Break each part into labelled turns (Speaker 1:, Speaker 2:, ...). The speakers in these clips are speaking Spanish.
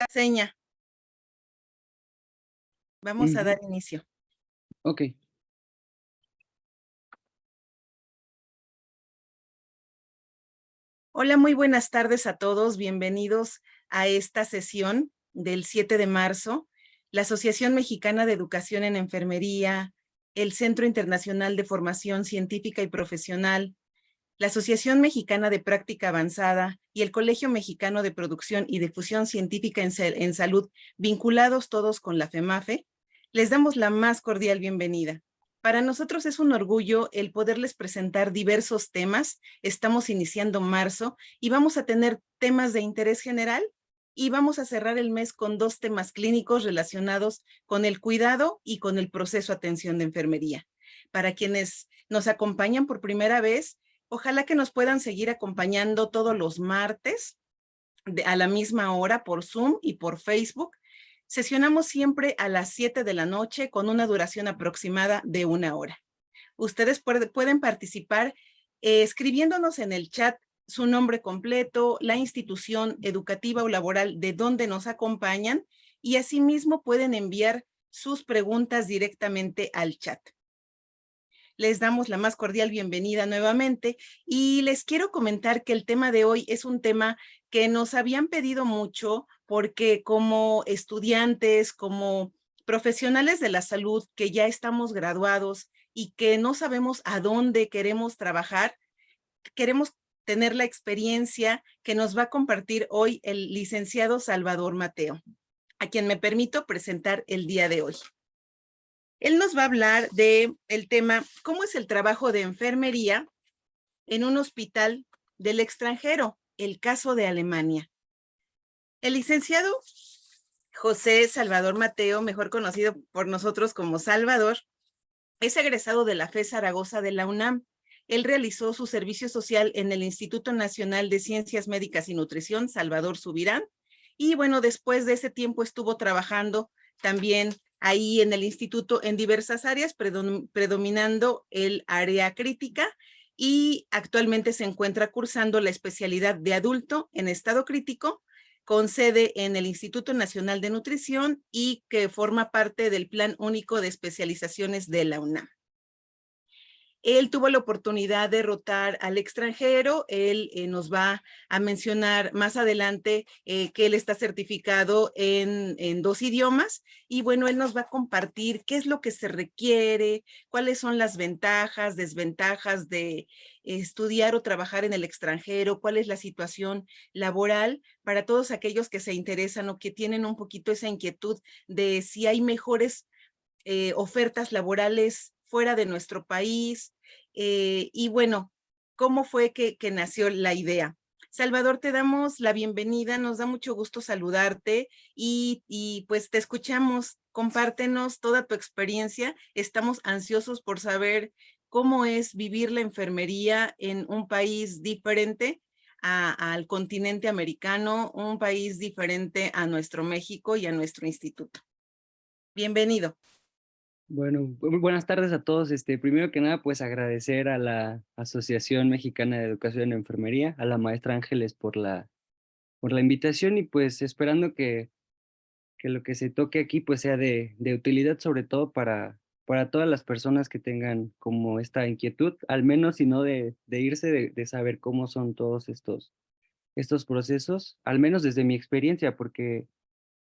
Speaker 1: Seña, vamos a
Speaker 2: Ujú,
Speaker 1: dar inicio.
Speaker 2: okey.
Speaker 1: Hola, muy buenas tardes a todos. Bienvenidos a esta sesión del 7 de marzo. La Asociación Mexicana de Educación en Enfermería, el Centro Internacional de Formación Científica y Profesional, la Asociación Mexicana de Práctica Avanzada y el Colegio Mexicano de Producción y Difusión Científica en Salud, vinculados todos con la FEMAFE, les damos la más cordial bienvenida. Para nosotros es un orgullo el poderles presentar diversos temas. Estamos iniciando marzo y vamos a tener temas de interés general y vamos a cerrar el mes con 2 temas clínicos relacionados con el cuidado y con el proceso de atención de enfermería. Para quienes nos acompañan por primera vez, ojalá que nos puedan seguir acompañando todos los martes a la misma hora por Zoom y por Facebook. Sesionamos siempre a las 7 de la noche con una duración aproximada de 1 hora. Ustedes pueden participar escribiéndonos en el chat su nombre completo, la institución educativa o laboral de donde nos acompañan y asimismo pueden enviar sus preguntas directamente al chat. Les damos la más cordial bienvenida nuevamente y les quiero comentar que el tema de hoy es un tema que nos habían pedido mucho porque como estudiantes, como profesionales de la salud que ya estamos graduados y que no sabemos a dónde queremos trabajar, queremos tener la experiencia que nos va a compartir hoy el licenciado Salvador Mateo, a quien me permito presentar el día de hoy. Él nos va a hablar de el tema, ¿cómo es el trabajo de enfermería en un hospital del extranjero? El caso de Alemania. El licenciado José Salvador Mateo, mejor conocido por nosotros como Salvador, es egresado de la FE Zaragoza de la UNAM. Él realizó su servicio social en el Instituto Nacional de Ciencias Médicas y Nutrición, Salvador Subirán, y bueno, después de ese tiempo estuvo trabajando también ahí en el instituto en diversas áreas, predominando el área crítica, y actualmente se encuentra cursando la especialidad de adulto en estado crítico con sede en el Instituto Nacional de Nutrición y que forma parte del Plan Único de Especializaciones de la UNAM. Él tuvo la oportunidad de rotar al extranjero. Él nos va a mencionar más adelante que él está certificado en 2 idiomas y bueno, él nos va a compartir qué es lo que se requiere, cuáles son las ventajas, desventajas de estudiar o trabajar en el extranjero, cuál es la situación laboral para todos aquellos que se interesan o que tienen un poquito esa inquietud de si hay mejores ofertas laborales fuera de nuestro país. Y bueno, ¿cómo fue que nació la idea? Salvador, te damos la bienvenida, nos da mucho gusto saludarte y pues te escuchamos, compártenos toda tu experiencia, estamos ansiosos por saber cómo es vivir la enfermería en un país diferente al continente americano, un país diferente a nuestro México y a nuestro instituto. Bienvenido.
Speaker 2: Bueno, muy buenas tardes a todos. Primero que nada, pues, agradecer a la Asociación Mexicana de Educación en Enfermería, a la maestra Ángeles por la invitación y, pues, esperando que lo que se toque aquí, pues, sea de utilidad, sobre todo para todas las personas que tengan como esta inquietud, al menos, si no de irse, de saber cómo son todos estos procesos, al menos desde mi experiencia, porque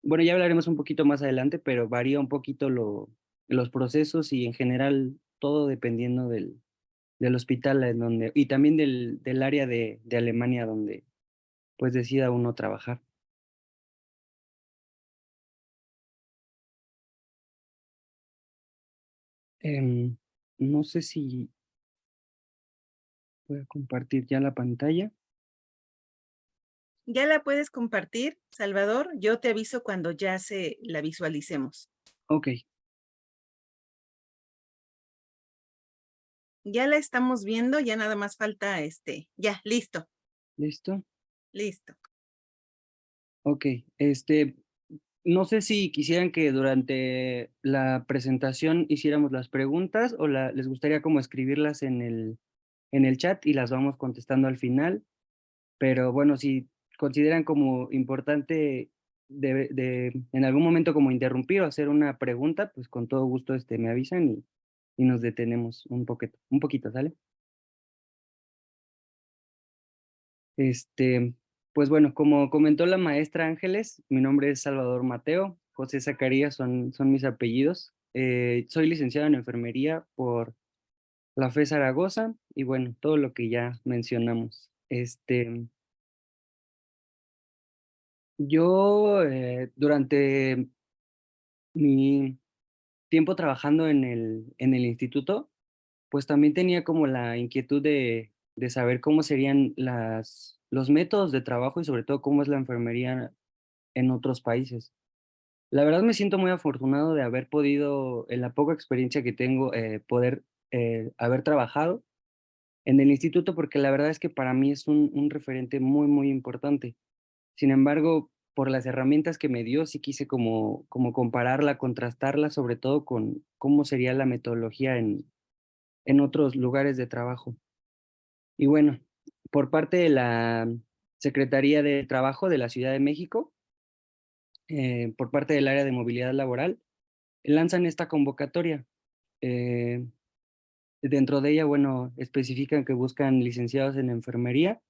Speaker 2: bueno, ya hablaremos un poquito más adelante, pero varía un poquito los procesos y en general todo dependiendo del hospital en donde y también del área de Alemania donde, pues, decida uno trabajar. Em, no sé si voy a compartir ya la pantalla.
Speaker 1: ¿Ya la puedes compartir, Salvador? Yo te aviso cuando ya se la visualicemos.
Speaker 2: Okey,
Speaker 1: Ya la estamos viendo, ya nada más falta ya, listo,
Speaker 2: ¿listo?
Speaker 1: listo.
Speaker 2: Okey, no sé si quisieran que durante la presentación hiciéramos las preguntas o les gustaría como escribirlas en el chat y las vamos contestando al final. Pero bueno, si consideran como importante en algún momento como interrumpir o hacer una pregunta, pues con todo gusto me avisan y nos detenemos un poquito, ¿sale? Este, pues bueno, como comentó la maestra Ángeles, mi nombre es Salvador Mateo, José Zacarías son mis apellidos. Soy licenciado en enfermería por la FE Zaragoza y bueno, todo lo que ya mencionamos. Yo durante mi tiempo trabajando en el instituto, pues también tenía como la inquietud de saber cómo serían los métodos de trabajo y sobre todo cómo es la enfermería en otros países. La verdad me siento muy afortunado de haber podido, en la poca experiencia que tengo, poder haber trabajado en el instituto, porque la verdad es que para mí es un referente muy, muy importante. Sin embargo, por las herramientas que me dio, sí quise como compararla, contrastarla, sobre todo con cómo sería la metodología en otros lugares de trabajo. Y bueno, por parte de la Secretaría de Trabajo de la Ciudad de México, por parte del área de movilidad laboral, lanzan esta convocatoria. Eh, Dentro de ella, bueno, especifican que buscan licenciados en enfermería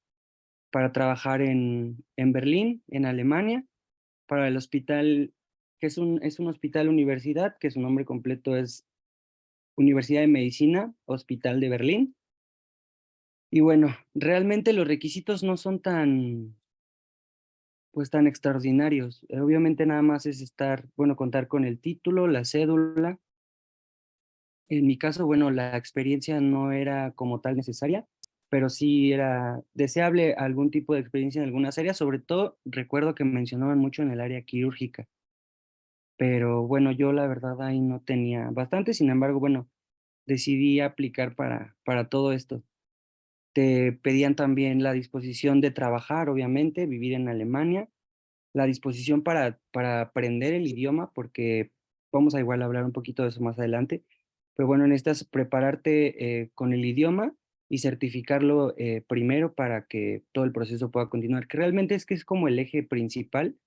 Speaker 2: para trabajar en Berlín, en Alemania, para el hospital, que es un hospital universidad, que su nombre completo es Universidad de Medicina, Hospital de Berlín. Y bueno, realmente los requisitos no son pues tan extraordinarios. Obviamente nada más es bueno, contar con el título, la cédula. En mi caso, bueno, la experiencia no era como tal necesaria, pero sí era deseable algún tipo de experiencia en algunas áreas. Sobre todo recuerdo que mencionaban mucho en el área quirúrgica, pero bueno, yo la verdad ahí no tenía bastante. Sin embargo, bueno, decidí aplicar para todo esto. Te pedían también la disposición de trabajar, obviamente, vivir en Alemania, la disposición para aprender el idioma, porque vamos a igual hablar un poquito de eso más adelante, pero bueno, necesitas prepararte con el idioma y certificarlo primero para que todo el proceso pueda continuar, que realmente es que es como el eje principal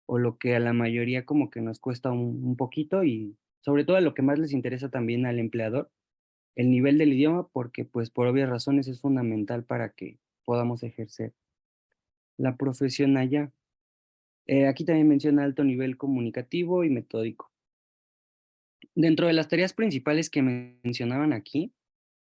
Speaker 2: o lo que a la mayoría como que nos cuesta un poquito y sobre todo a lo que más les interesa también al empleador, el nivel del idioma, porque pues por obvias razones es fundamental para que podamos ejercer la profesión allá. Aquí también menciona alto nivel comunicativo y metódico. Dentro de las tareas principales que mencionaban aquí,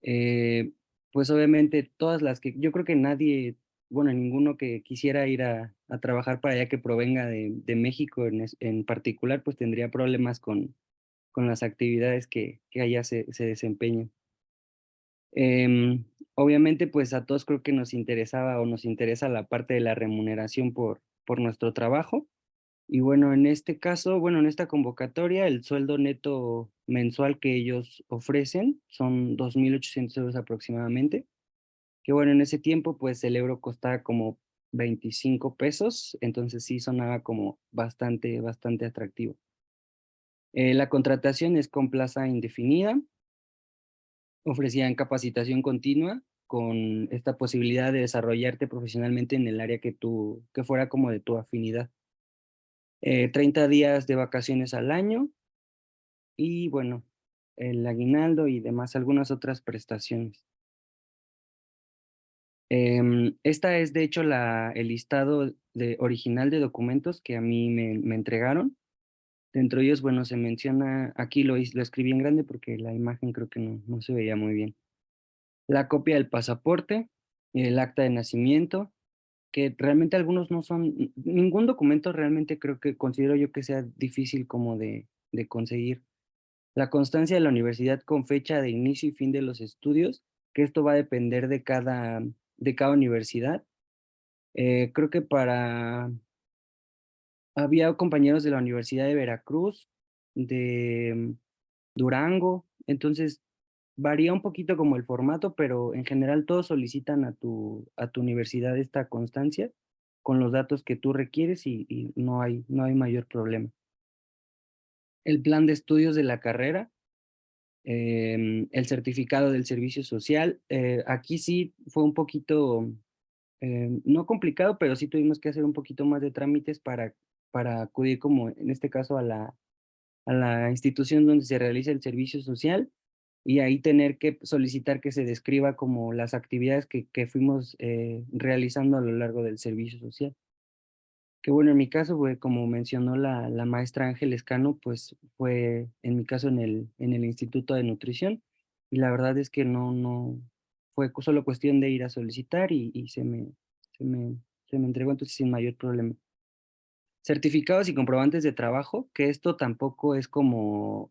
Speaker 2: eh, pues obviamente todas las que yo creo que nadie, bueno, ninguno que quisiera ir a trabajar para allá que provenga de México en particular, pues tendría problemas con las actividades que allá se desempeñan. Obviamente, pues a todos creo que nos interesaba o nos interesa la parte de la remuneración por nuestro trabajo. Y bueno, en este caso, bueno, en esta convocatoria, el sueldo neto mensual que ellos ofrecen son 2.800 euros aproximadamente, que bueno, en ese tiempo, pues el euro costaba como 25 pesos, entonces sí sonaba como bastante, bastante atractivo. La contratación es con plaza indefinida, ofrecían capacitación continua con esta posibilidad de desarrollarte profesionalmente en el área que fuera como de tu afinidad. 30 días de vacaciones al año y bueno, el aguinaldo y demás, algunas otras prestaciones. Esta es de hecho el listado original de documentos que a mí me entregaron. Dentro de ellos, bueno, se menciona, aquí lo escribí en grande porque la imagen creo que no se veía muy bien. La copia del pasaporte, el acta de nacimiento, que realmente algunos no son, ningún documento realmente creo que considero yo que sea difícil como de conseguir. La constancia de la universidad con fecha de inicio y fin de los estudios, que esto va a depender de cada universidad. Creo que había compañeros de la Universidad de Veracruz, de Durango, entonces varía un poquito como el formato, pero en general todos solicitan a tu universidad esta constancia con los datos que tú requieres y no hay mayor problema. El plan de estudios de la carrera, el certificado del servicio social. Aquí sí fue un poquito, no complicado, pero sí tuvimos que hacer un poquito más de trámites para para acudir como en este caso a la institución donde se realiza el servicio social y ahí tener que solicitar que se describa como las actividades que fuimos realizando a lo largo del servicio social. Que bueno, en mi caso, fue como mencionó la maestra Ángeles Cano, pues fue en mi caso en el Instituto de Nutrición y la verdad es que no fue solo cuestión de ir a solicitar y se me, se me entregó entonces sin mayor problema. Certificados y comprobantes de trabajo, que esto tampoco es como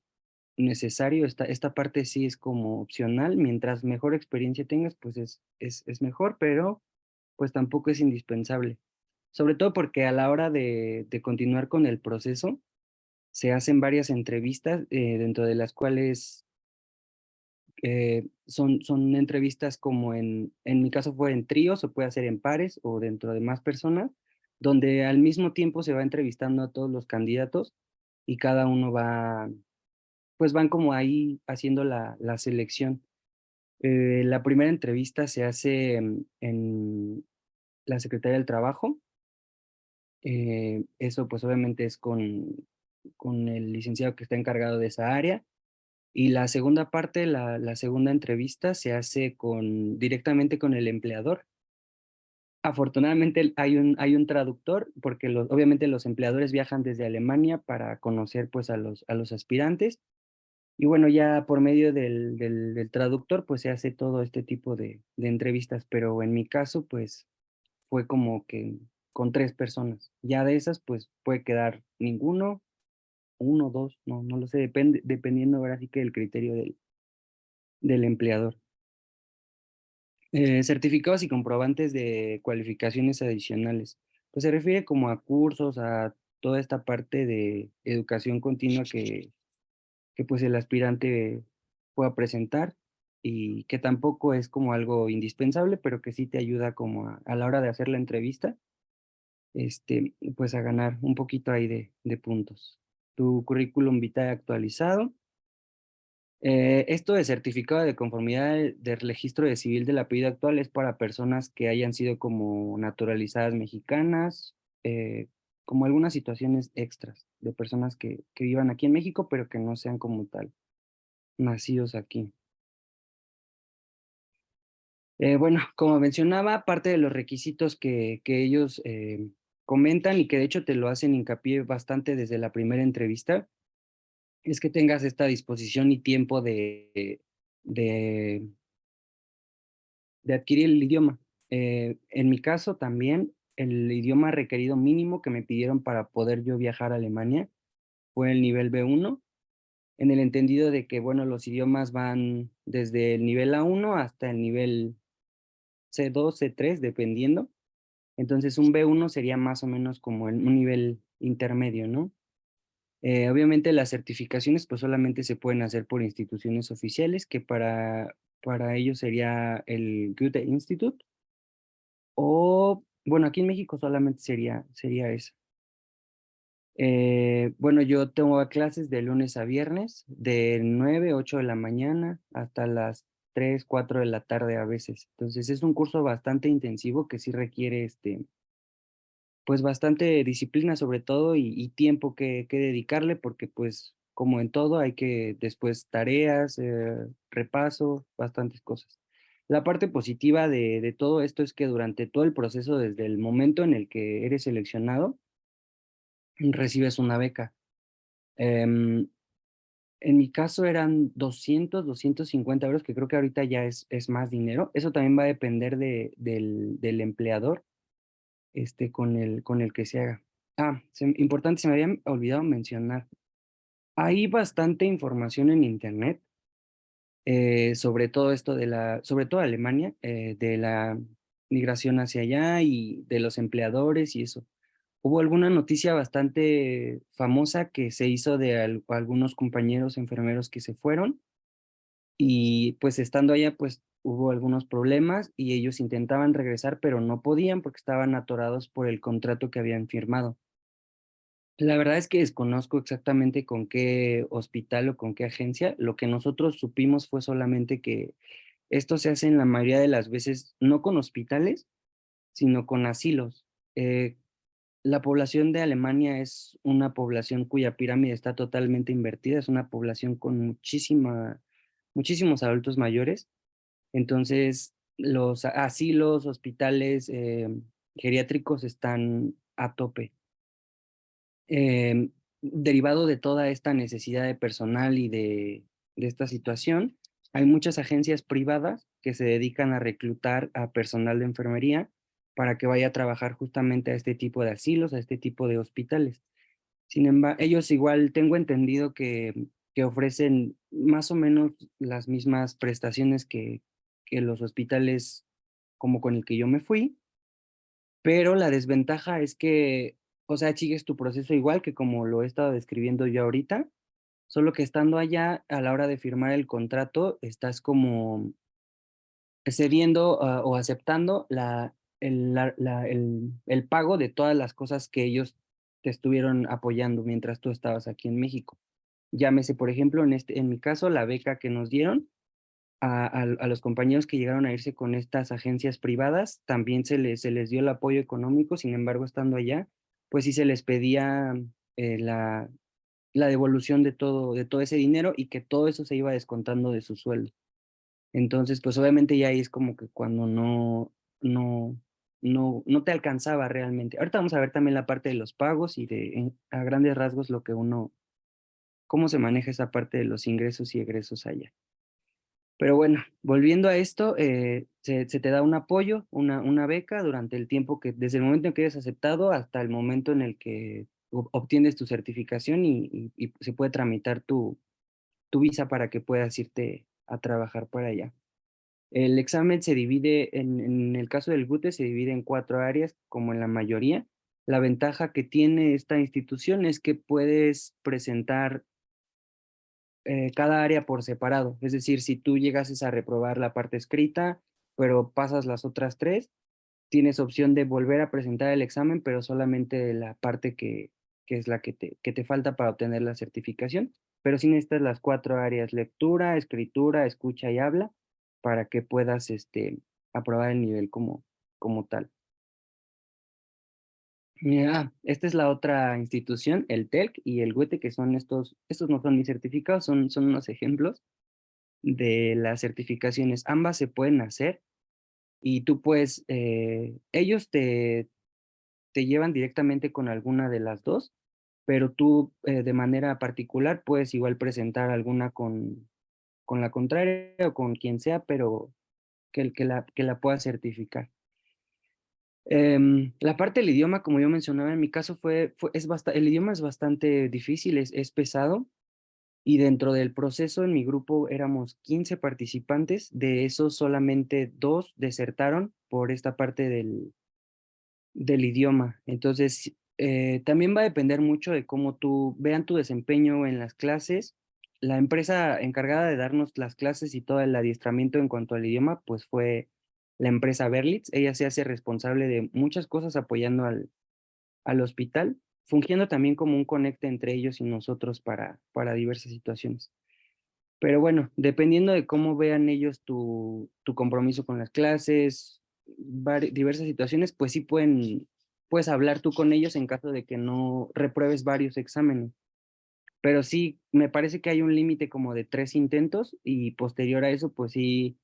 Speaker 2: necesario, esta parte sí es como opcional, mientras mejor experiencia tengas, pues es mejor, pero pues tampoco es indispensable. Sobre todo porque a la hora de continuar con el proceso, se hacen varias entrevistas, dentro de las cuales son entrevistas como en mi caso fue en tríos, o puede ser en pares o dentro de más personas, donde al mismo tiempo se va entrevistando a todos los candidatos y cada uno va, pues van como ahí haciendo la selección. La primera entrevista se hace en la Secretaría del Trabajo. Eso pues obviamente es con el licenciado que está encargado de esa área. Y la segunda parte, la segunda entrevista se hace directamente con el empleador. Afortunadamente hay un traductor, porque obviamente los empleadores viajan desde Alemania para conocer pues a los aspirantes. Y bueno, ya por medio del traductor pues se hace todo este tipo de entrevistas, pero en mi caso pues fue como que con 3 personas. Ya de esas, pues, puede quedar ninguno, uno, 2, no lo sé, dependiendo ahora sí que del criterio del empleador. Certificados y comprobantes de cualificaciones adicionales. Pues, se refiere como a cursos, a toda esta parte de educación continua que, pues, el aspirante pueda presentar, y que tampoco es como algo indispensable, pero que sí te ayuda como a la hora de hacer la entrevista. Pues a ganar un poquito ahí de puntos. Tu currículum vitae actualizado. Esto de certificado de conformidad del registro de civil del apellido actual es para personas que hayan sido como naturalizadas mexicanas, como algunas situaciones extras de personas que vivan aquí en México, pero que no sean como tal nacidos aquí. Bueno, como mencionaba, parte de los requisitos que ellos comentan y que de hecho te lo hacen hincapié bastante desde la primera entrevista, es que tengas esta disposición y tiempo de, de adquirir el idioma. En mi caso también, el idioma requerido mínimo que me pidieron para poder yo viajar a Alemania fue el nivel B1, en el entendido de que, bueno, los idiomas van desde el nivel A1 hasta el nivel C2, C3, dependiendo. Entonces, un B1 sería más o menos como un nivel intermedio, ¿no? Obviamente las certificaciones pues solamente se pueden hacer por instituciones oficiales, que para ellos sería el Goethe Institute, o bueno, aquí en México solamente sería eso. Bueno, yo tengo clases de lunes a viernes, de 9 8 de la mañana hasta las 3 4 de la tarde a veces. Entonces es un curso bastante intensivo que sí requiere pues bastante disciplina sobre todo y tiempo que dedicarle porque pues como en todo hay que después tareas, repaso, bastantes cosas. La parte positiva de todo esto es que durante todo el proceso, desde el momento en el que eres seleccionado, recibes una beca. Em, en mi caso eran 250 euros, que creo que ahorita ya es más dinero. Eso también va a depender del empleador con el que se haga. Importante, se me había olvidado mencionar. Hay bastante información en internet sobre todo esto sobre todo Alemania, de la migración hacia allá y de los empleadores y eso. Hubo alguna noticia bastante famosa que se hizo de algunos compañeros enfermeros que se fueron y pues estando allá pues hubo algunos problemas y ellos intentaban regresar, pero no podían porque estaban atorados por el contrato que habían firmado. La verdad es que desconozco exactamente con qué hospital o con qué agencia. Lo que nosotros supimos fue solamente que esto se hace en la mayoría de las veces no con hospitales, sino con asilos. la población de Alemania es una población cuya pirámide está totalmente invertida, es una población con muchísimos adultos mayores. Entonces, los asilos, hospitales, geriátricos están a tope. Derivado de toda esta necesidad de personal y de esta situación, hay muchas agencias privadas que se dedican a reclutar a personal de enfermería para que vaya a trabajar justamente a este tipo de asilos, a este tipo de hospitales. Sin embargo, ellos igual tengo entendido que ofrecen más o menos las mismas prestaciones que los hospitales como con el que yo me fui, pero la desventaja es que, o sea, sigues tu proceso igual que como lo he estado describiendo yo ahorita, solo que estando allá, a la hora de firmar el contrato, estás como cediendo, o aceptando el pago de todas las cosas que ellos te estuvieron apoyando mientras tú estabas aquí en México. Llámese, por ejemplo, en mi caso, la beca que nos dieron a los compañeros que llegaron a irse con estas agencias privadas, también se les dio el apoyo económico. Sin embargo, estando allá, pues sí se les pedía, la devolución de todo ese dinero y que todo eso se iba descontando de su sueldo. Entonces, pues, obviamente, ya ahí es como que cuando no no te alcanzaba realmente. Ahorita vamos a ver también la parte de los pagos y a grandes rasgos lo que uno cómo se maneja esa parte de los ingresos y egresos allá. Pero bueno, volviendo a esto, se te da un apoyo, una beca durante el tiempo desde el momento en que eres aceptado hasta el momento en el que obtienes tu certificación y se puede tramitar tu visa para que puedas irte a trabajar para allá. El examen se divide, en el caso del GUTE, se divide en 4 áreas, como en la mayoría. La ventaja que tiene esta institución es que puedes presentar cada área por separado. Es decir, si tú llegases a reprobar la parte escrita, pero pasas las otras 3, tienes opción de volver a presentar el examen, pero solamente la parte que es la que te falta para obtener la certificación. Pero sí necesitas las 4 áreas: lectura, escritura, escucha y habla, para que puedas, aprobar el nivel como tal. Mira, esta es la otra institución, el TELC y el GUETE, que son estos no son mis certificados, son unos ejemplos de las certificaciones. Ambas se pueden hacer y tú puedes, ellos te llevan directamente con alguna de las 2, pero tú, de manera particular puedes igual presentar alguna con la contraria o con quien sea, pero que la pueda certificar. La parte del idioma, como yo mencionaba, en mi caso el idioma es bastante difícil, es pesado. Y dentro del proceso, en mi grupo éramos 15 participantes, de esos solamente 2 desertaron por esta parte del idioma. Entonces, también va a depender mucho de cómo vean tu desempeño en las clases. La empresa encargada de darnos las clases y todo el adiestramiento en cuanto al idioma, pues fue la empresa Berlitz. Ella se hace responsable de muchas cosas apoyando al hospital, fungiendo también como un conecte entre ellos y nosotros para diversas situaciones. Pero bueno, dependiendo de cómo vean ellos tu compromiso con las clases, diversas situaciones, pues sí puedes hablar tú con ellos en caso de que no repruebes varios exámenes. Pero sí, me parece que hay un límite como de 3 intentos y posterior a eso, pues sí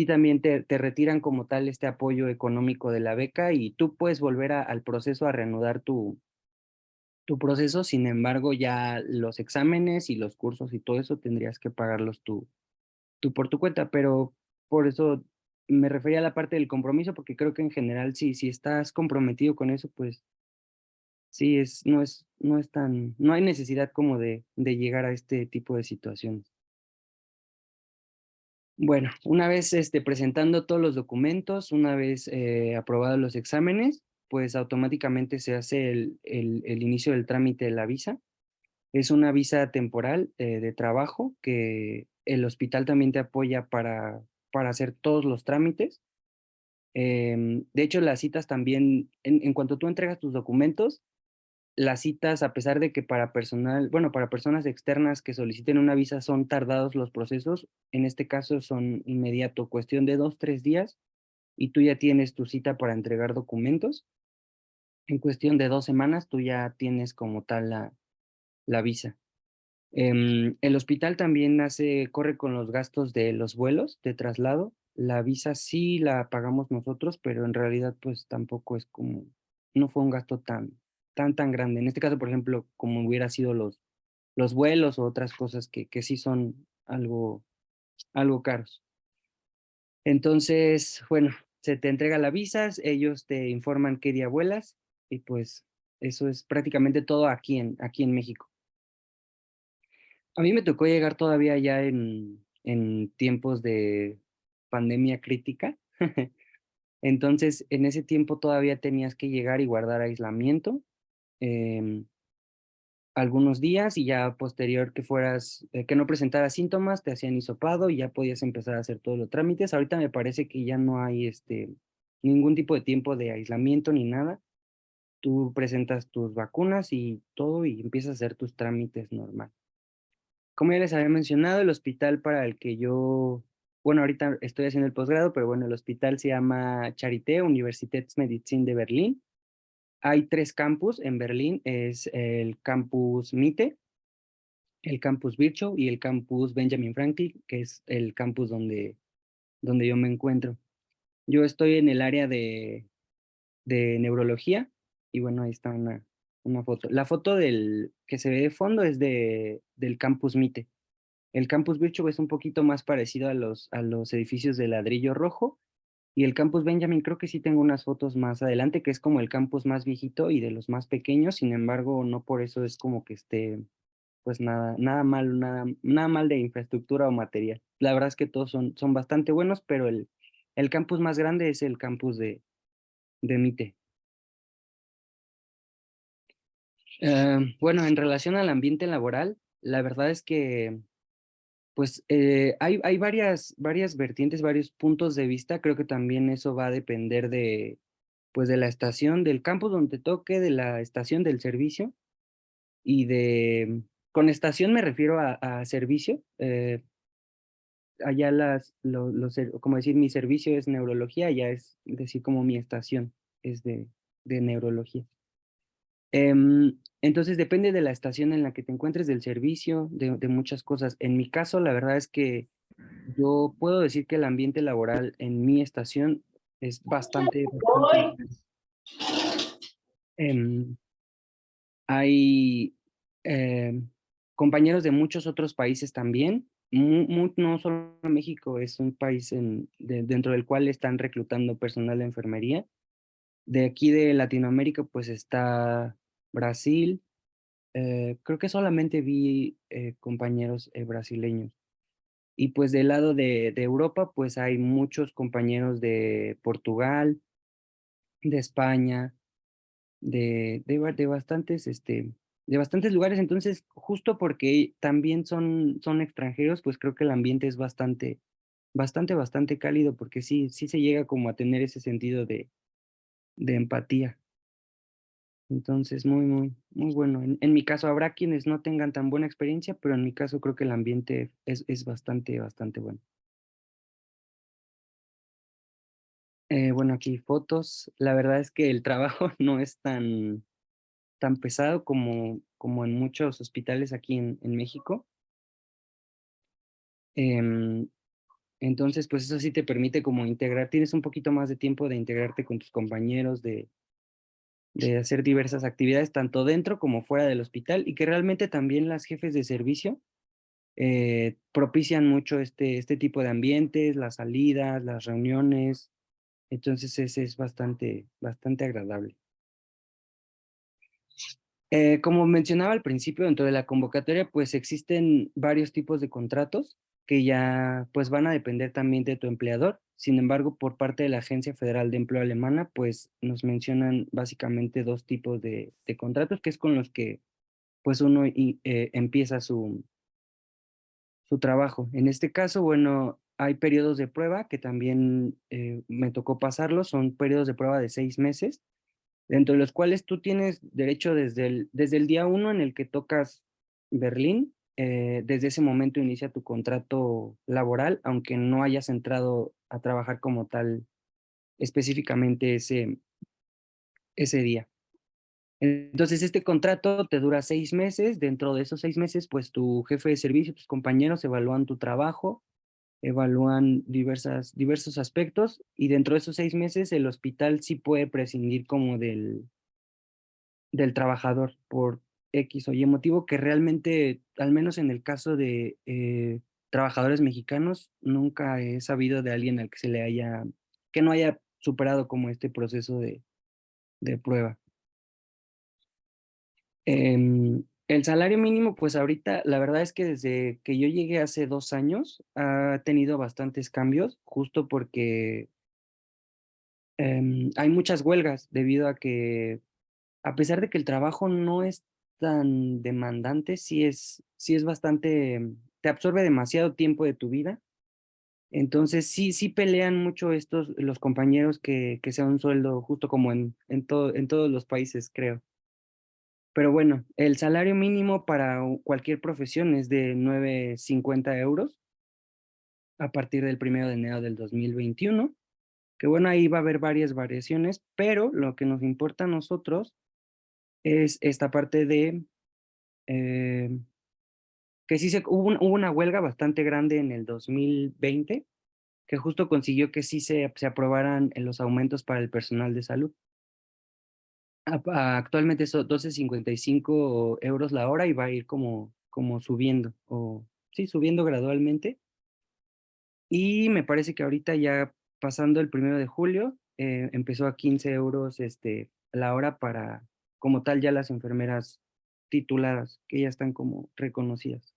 Speaker 2: también te retiran como tal este apoyo económico de la beca y tú puedes volver al proceso a reanudar tu proceso. Sin embargo, ya los exámenes y los cursos y todo eso tendrías que pagarlos tú por tu cuenta, pero por eso me refería a la parte del compromiso, porque creo que en general si estás comprometido con eso, pues sí, no hay necesidad como de llegar a este tipo de situaciones. Bueno, una vez, presentando todos los documentos, una vez, aprobados los exámenes, pues automáticamente se hace el inicio del trámite de la visa. Es una visa temporal, de trabajo que el hospital también te apoya para hacer todos los trámites. De hecho, las citas también, en cuanto tú entregas tus documentos, las citas, a pesar de que para personal, bueno, para personas externas que soliciten una visa son tardados los procesos, en este caso son inmediato, cuestión de 2, 3 días, y tú ya tienes tu cita para entregar documentos. en cuestión de 2 semanas tú ya tienes como tal la visa. El hospital también corre con los gastos de los vuelos de traslado. La visa sí la pagamos nosotros, pero en realidad pues tampoco es como, no fue un gasto tan grande. En este caso, por ejemplo, como hubiera sido los vuelos o otras cosas que sí son algo caros. Entonces, bueno, se te entrega la visa, ellos te informan qué día vuelas y pues eso es prácticamente todo aquí en México. A mí me tocó llegar todavía ya en tiempos de pandemia crítica. Entonces, en ese tiempo todavía tenías que llegar y guardar aislamiento, em, algunos días y ya posterior que no presentaras síntomas, te hacían hisopado y ya podías empezar a hacer todos los trámites. Ahorita me parece que ya no hay ningún tipo de tiempo de aislamiento ni nada. Tú presentas tus vacunas y todo y empiezas a hacer tus trámites normal. Como ya les había mencionado, el hospital para el que bueno, ahorita estoy haciendo el posgrado, pero bueno, el hospital se llama Charité Universitätsmedizin de Berlín. Hay 3 campus en Berlín, es el campus Mitte, el campus Virchow y el campus Benjamin Franklin, que es el campus donde yo me encuentro. Yo estoy en el área de neurología y bueno, ahí está una foto. La foto que se ve de fondo es del campus Mitte. El campus Virchow es un poquito más parecido a los edificios de ladrillo rojo y el campus Benjamin creo que sí tengo unas fotos más adelante, que es como el campus más viejito y de los más pequeños, sin embargo, no por eso es como que esté, pues nada mal, nada mal de infraestructura o material. La verdad es que todos son bastante buenos, pero el campus más grande es el campus de MITE. Bueno, en relación al ambiente laboral, la verdad es que pues hay varias vertientes, varios puntos de vista. Creo que también eso va a depender pues, de la estación, del campus donde te toque, de la estación del servicio y con estación me refiero a servicio. Allá como decir, mi servicio es neurología, allá es decir, como mi estación es de neurología. Entonces depende de la estación en la que te encuentres, del servicio, de muchas cosas. En mi caso, la verdad es que yo puedo decir que el ambiente laboral en mi estación es bastante bueno. Em, Hay compañeros de muchos otros países también. No solo México es un país dentro del cual están reclutando personal de enfermería. De aquí de Latinoamérica, pues está Brasil. Creo que solamente vi compañeros brasileños. Y pues del lado de Europa, pues hay muchos compañeros de Portugal, de España, de bastantes lugares. Entonces, justo porque también son extranjeros, pues creo que el ambiente es bastante cálido, porque sí se llega como a tener ese sentido de empatía. Entonces, muy bueno. En mi caso, habrá quienes no tengan tan buena experiencia, pero en mi caso creo que el ambiente es bastante bueno. Bueno, aquí fotos. La verdad es que el trabajo no es tan pesado como en muchos hospitales aquí en México. Em, entonces, pues eso sí te permite como tienes un poquito más de tiempo de integrarte con tus compañeros, de hacer diversas actividades, tanto dentro como fuera del hospital, y que realmente también las jefes de servicio propician mucho este tipo de ambientes, las salidas, las reuniones. Entonces, ese es bastante agradable. Como mencionaba al principio, dentro de la convocatoria, pues existen varios tipos de contratos que ya pues van a depender también de tu empleador. Sin embargo, por parte de la Agencia Federal de Empleo Alemana, pues nos mencionan básicamente 2 tipos de contratos, que es con los que pues uno empieza su trabajo. En este caso, bueno, hay periodos de prueba que también me tocó pasarlos, son periodos de prueba de 6 meses dentro de los cuales tú tienes derecho desde el día 1 en el que tocas Berlín. Desde ese momento inicia tu contrato laboral, aunque no hayas entrado a trabajar como tal específicamente ese día. Entonces, este contrato te dura 6 meses. Dentro de esos 6 meses, pues tu jefe de servicio, tus compañeros evalúan tu trabajo, evalúan diversos aspectos, y dentro de esos 6 meses el hospital sí puede prescindir como del trabajador por X o Y motivo, que realmente, al menos en el caso de trabajadores mexicanos, nunca he sabido de alguien al que que no haya superado como este proceso de prueba. El salario mínimo, pues ahorita, la verdad es que desde que yo llegué hace 2 años, ha tenido bastantes cambios, justo porque hay muchas huelgas debido a que, a pesar de que el trabajo no es tan demandante, sí es bastante, te absorbe demasiado tiempo de tu vida. Entonces sí pelean mucho los compañeros que sea un sueldo justo como en todos los países, creo. Pero bueno, el salario mínimo para cualquier profesión es de 9.50 euros a partir del 1 de enero del 2021. Que bueno, ahí va a haber varias variaciones, pero lo que nos importa a nosotros es esta parte de eh, que sí hubo una huelga bastante grande en el 2020, que justo consiguió que sí se aprobaran los aumentos para el personal de salud. Actualmente son 12.55 euros la hora y va a ir como subiendo, o sí, subiendo gradualmente. Y me parece que ahorita ya pasando el 1 de julio, empezó a 15 euros la hora para, como tal, ya las enfermeras tituladas, que ya están como reconocidas.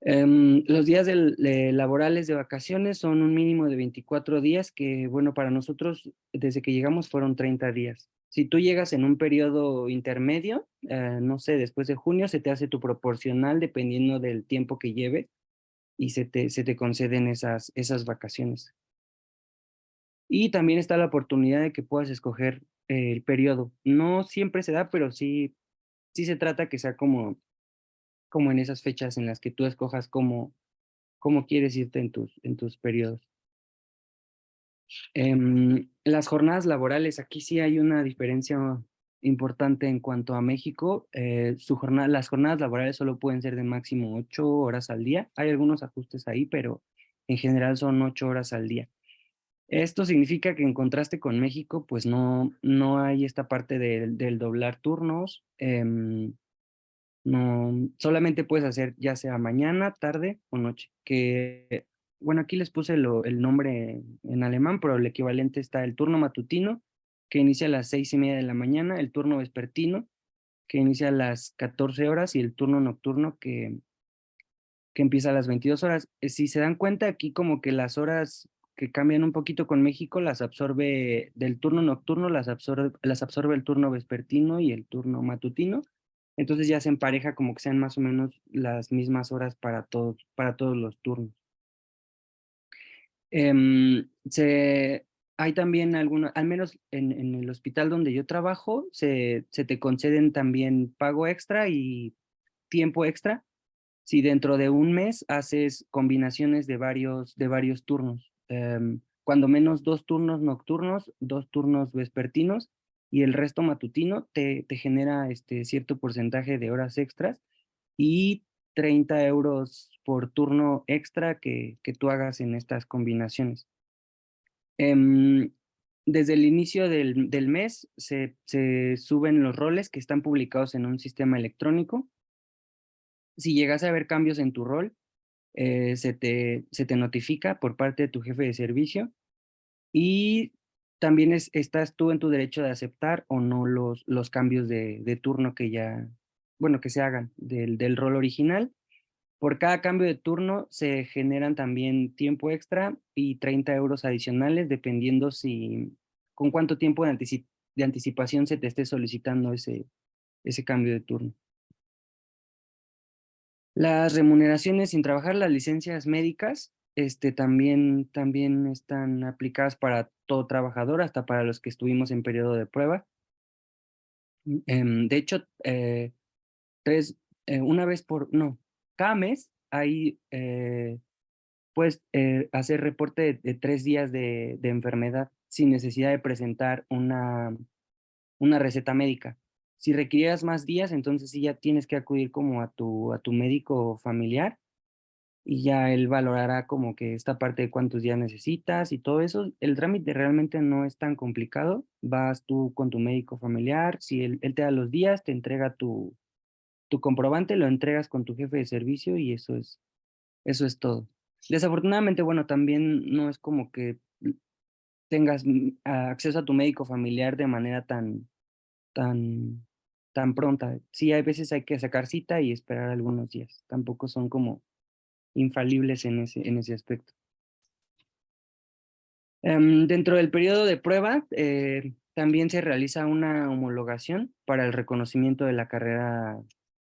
Speaker 2: Los días laborales de vacaciones son un mínimo de 24 días, que bueno, para nosotros desde que llegamos fueron 30 días. Si tú llegas en un periodo intermedio, no sé, después de junio, se te hace tu proporcional dependiendo del tiempo que lleves y se te conceden esas vacaciones. Y también está la oportunidad de que puedas escoger el periodo. No siempre se da, pero sí se trata que sea como en esas fechas en las que tú escojas cómo quieres irte en tus periodos. Las jornadas laborales, aquí sí hay una diferencia importante en cuanto a México. Las jornadas laborales solo pueden ser de máximo 8 horas al día. Hay algunos ajustes ahí, pero en general son 8 horas al día. Esto significa que en contraste con México, pues no hay esta parte del doblar turnos. No, solamente puedes hacer ya sea mañana, tarde o noche. Que, bueno, aquí les puse el nombre en alemán, pero el equivalente está el turno matutino, que inicia a las 6:30 de la mañana, el turno vespertino, que inicia a las 14 horas, y el turno nocturno, que empieza a las 22 horas. Si se dan cuenta, aquí como que las horas que cambian un poquito con México, las absorbe del turno nocturno, las absorbe el turno vespertino y el turno matutino. Entonces ya se empareja como que sean más o menos las mismas horas para todos los turnos. Hay también algunos, al menos en el hospital donde yo trabajo, se te conceden también pago extra y tiempo extra si dentro de un mes haces combinaciones de varios turnos. Cuando menos 2 turnos nocturnos, 2 turnos vespertinos y el resto matutino, te genera cierto porcentaje de horas extras y 30 euros por turno extra que tú hagas en estas combinaciones. Em, Desde el inicio del mes se suben los roles que están publicados en un sistema electrónico. Si llegas a ver cambios en tu rol, se te notifica por parte de tu jefe de servicio, y también estás tú en tu derecho de aceptar o no los cambios de turno bueno, que se hagan del rol original. Por cada cambio de turno se generan también tiempo extra y 30 euros adicionales, dependiendo con cuánto tiempo de anticipación se te esté solicitando ese cambio de turno. Las remuneraciones sin trabajar, las licencias médicas, también están aplicadas para todo trabajador, hasta para los que estuvimos en periodo de prueba. De hecho, tres, una vez no, cada mes puedes hacer reporte de 3 días de enfermedad sin necesidad de presentar una receta médica. Si requirieras más días, entonces sí ya tienes que acudir como a tu médico familiar y ya él valorará como que esta parte de cuántos días necesitas y todo eso. El trámite realmente no es tan complicado. Vas tú con tu médico familiar, si él te da los días, te entrega tu comprobante, lo entregas con tu jefe de servicio y eso es todo. Desafortunadamente, bueno, también no es como que tengas acceso a tu médico familiar de manera tan, tan pronta. Sí, hay veces hay que sacar cita y esperar algunos días. Tampoco son como infalibles en ese aspecto. Dentro del periodo de prueba, también se realiza una homologación para el reconocimiento de la carrera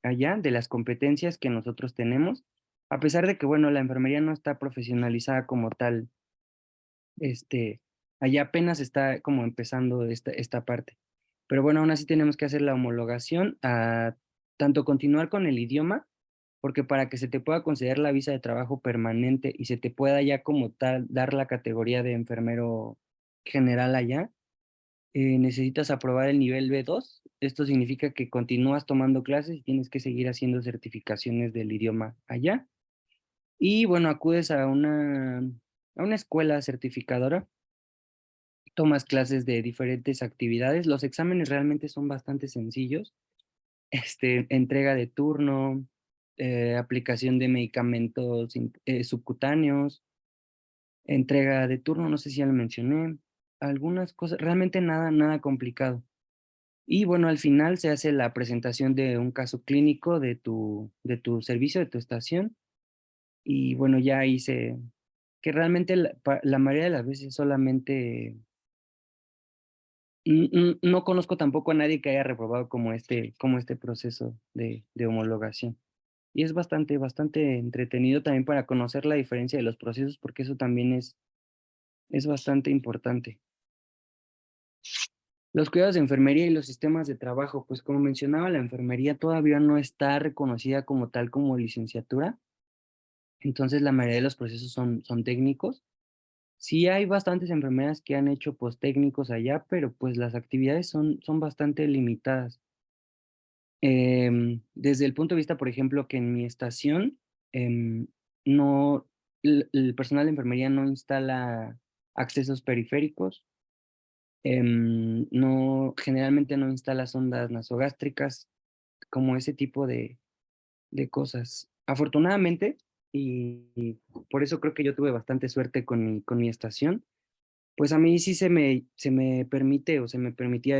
Speaker 2: allá, de las competencias que nosotros tenemos, a pesar de que, bueno, la enfermería no está profesionalizada como tal, este, allá apenas está como empezando esta parte. Pero bueno, aún así tenemos que hacer la homologación, tanto continuar con el idioma, porque para que se te pueda conceder la visa de trabajo permanente y se te pueda ya como tal dar la categoría de enfermero general allá, necesitas aprobar el nivel B2. Esto significa que continúas tomando clases y tienes que seguir haciendo certificaciones del idioma allá. Y bueno, acudes a una escuela certificadora, tomas clases de diferentes actividades. Los exámenes realmente son bastante sencillos. Entrega de turno, aplicación de medicamentos subcutáneos, entrega de turno, no sé si ya lo mencioné, algunas cosas, realmente nada complicado. Y bueno, al final se hace la presentación de un caso clínico de tu servicio, de tu estación, y bueno, ya ahí que realmente la mayoría de las veces solamente, no conozco tampoco a nadie que haya reprobado como este proceso de homologación. Y es bastante entretenido también para conocer la diferencia de los procesos, porque eso también es bastante importante. Los cuidados de enfermería y los sistemas de trabajo, pues como mencionaba, la enfermería todavía no está reconocida como tal como licenciatura, entonces la mayoría de los procesos son técnicos. Sí hay bastantes enfermeras que han hecho técnicos allá, pero pues las actividades son bastante limitadas. Desde el punto de vista, por ejemplo, que en mi estación, em, no, el personal de enfermería no instala accesos periféricos, no, generalmente no instala sondas nasogástricas, como ese tipo de cosas. Afortunadamente, y por eso creo que yo tuve bastante suerte con mi estación, pues a mí sí se me permite o se me permitía,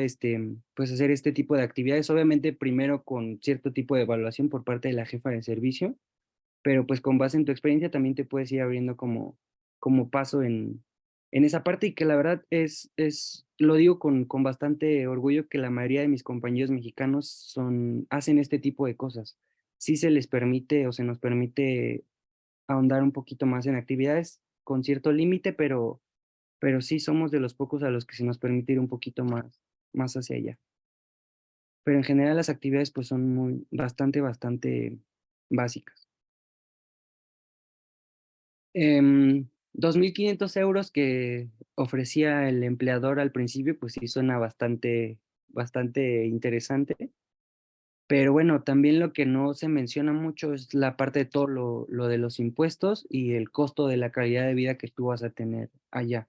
Speaker 2: pues hacer este tipo de actividades, obviamente primero con cierto tipo de evaluación por parte de la jefa de servicio, pero pues con base en tu experiencia también te puedes ir abriendo como paso en esa parte y que la verdad lo digo con bastante orgullo que la mayoría de mis compañeros mexicanos hacen este tipo de cosas. Sí se les permite o se nos permite ahondar un poquito más en actividades con cierto límite, pero sí somos de los pocos a los que se nos permite ir un poquito más hacia allá. Pero en general las actividades pues son bastante básicas. 2.500 € que ofrecía el empleador al principio, pues sí suena bastante interesante. Pero bueno, también lo que no se menciona mucho es la parte de todo lo de los impuestos y el costo de la calidad de vida que tú vas a tener allá.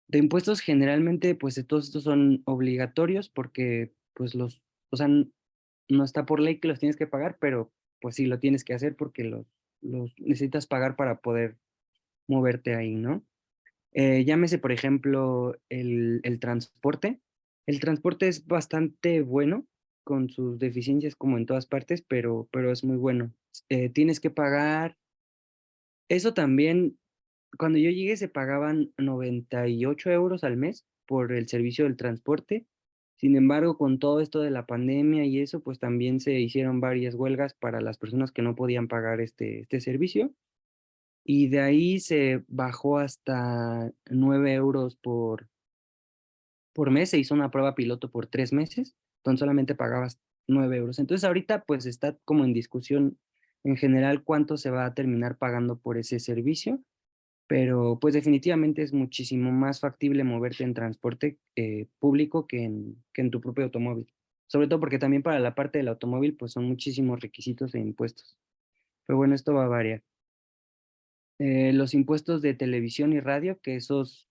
Speaker 2: De impuestos generalmente, pues todos estos son obligatorios porque, pues o sea, no está por ley que los tienes que pagar, pero pues sí lo tienes que hacer porque los necesitas pagar para poder moverte ahí, ¿no? Llámese, por ejemplo, el transporte. El transporte es bastante bueno, con sus deficiencias como en todas partes, pero es muy bueno. Tienes que pagar, eso también, cuando yo llegué se pagaban 98 € al mes por el servicio del transporte. Sin embargo, con todo esto de la pandemia y eso, pues también se hicieron varias huelgas para las personas que no podían pagar este servicio. Y de ahí se bajó hasta 9 € por mes, se hizo una prueba piloto por 3 meses, entonces solamente pagabas 9 €. Entonces ahorita pues está como en discusión en general cuánto se va a terminar pagando por ese servicio, pero pues definitivamente es muchísimo más factible moverte en transporte público que en tu propio automóvil. Sobre todo porque también para la parte del automóvil pues son muchísimos requisitos e impuestos. Pero bueno, esto va a variar. Los impuestos de televisión y radio, que esos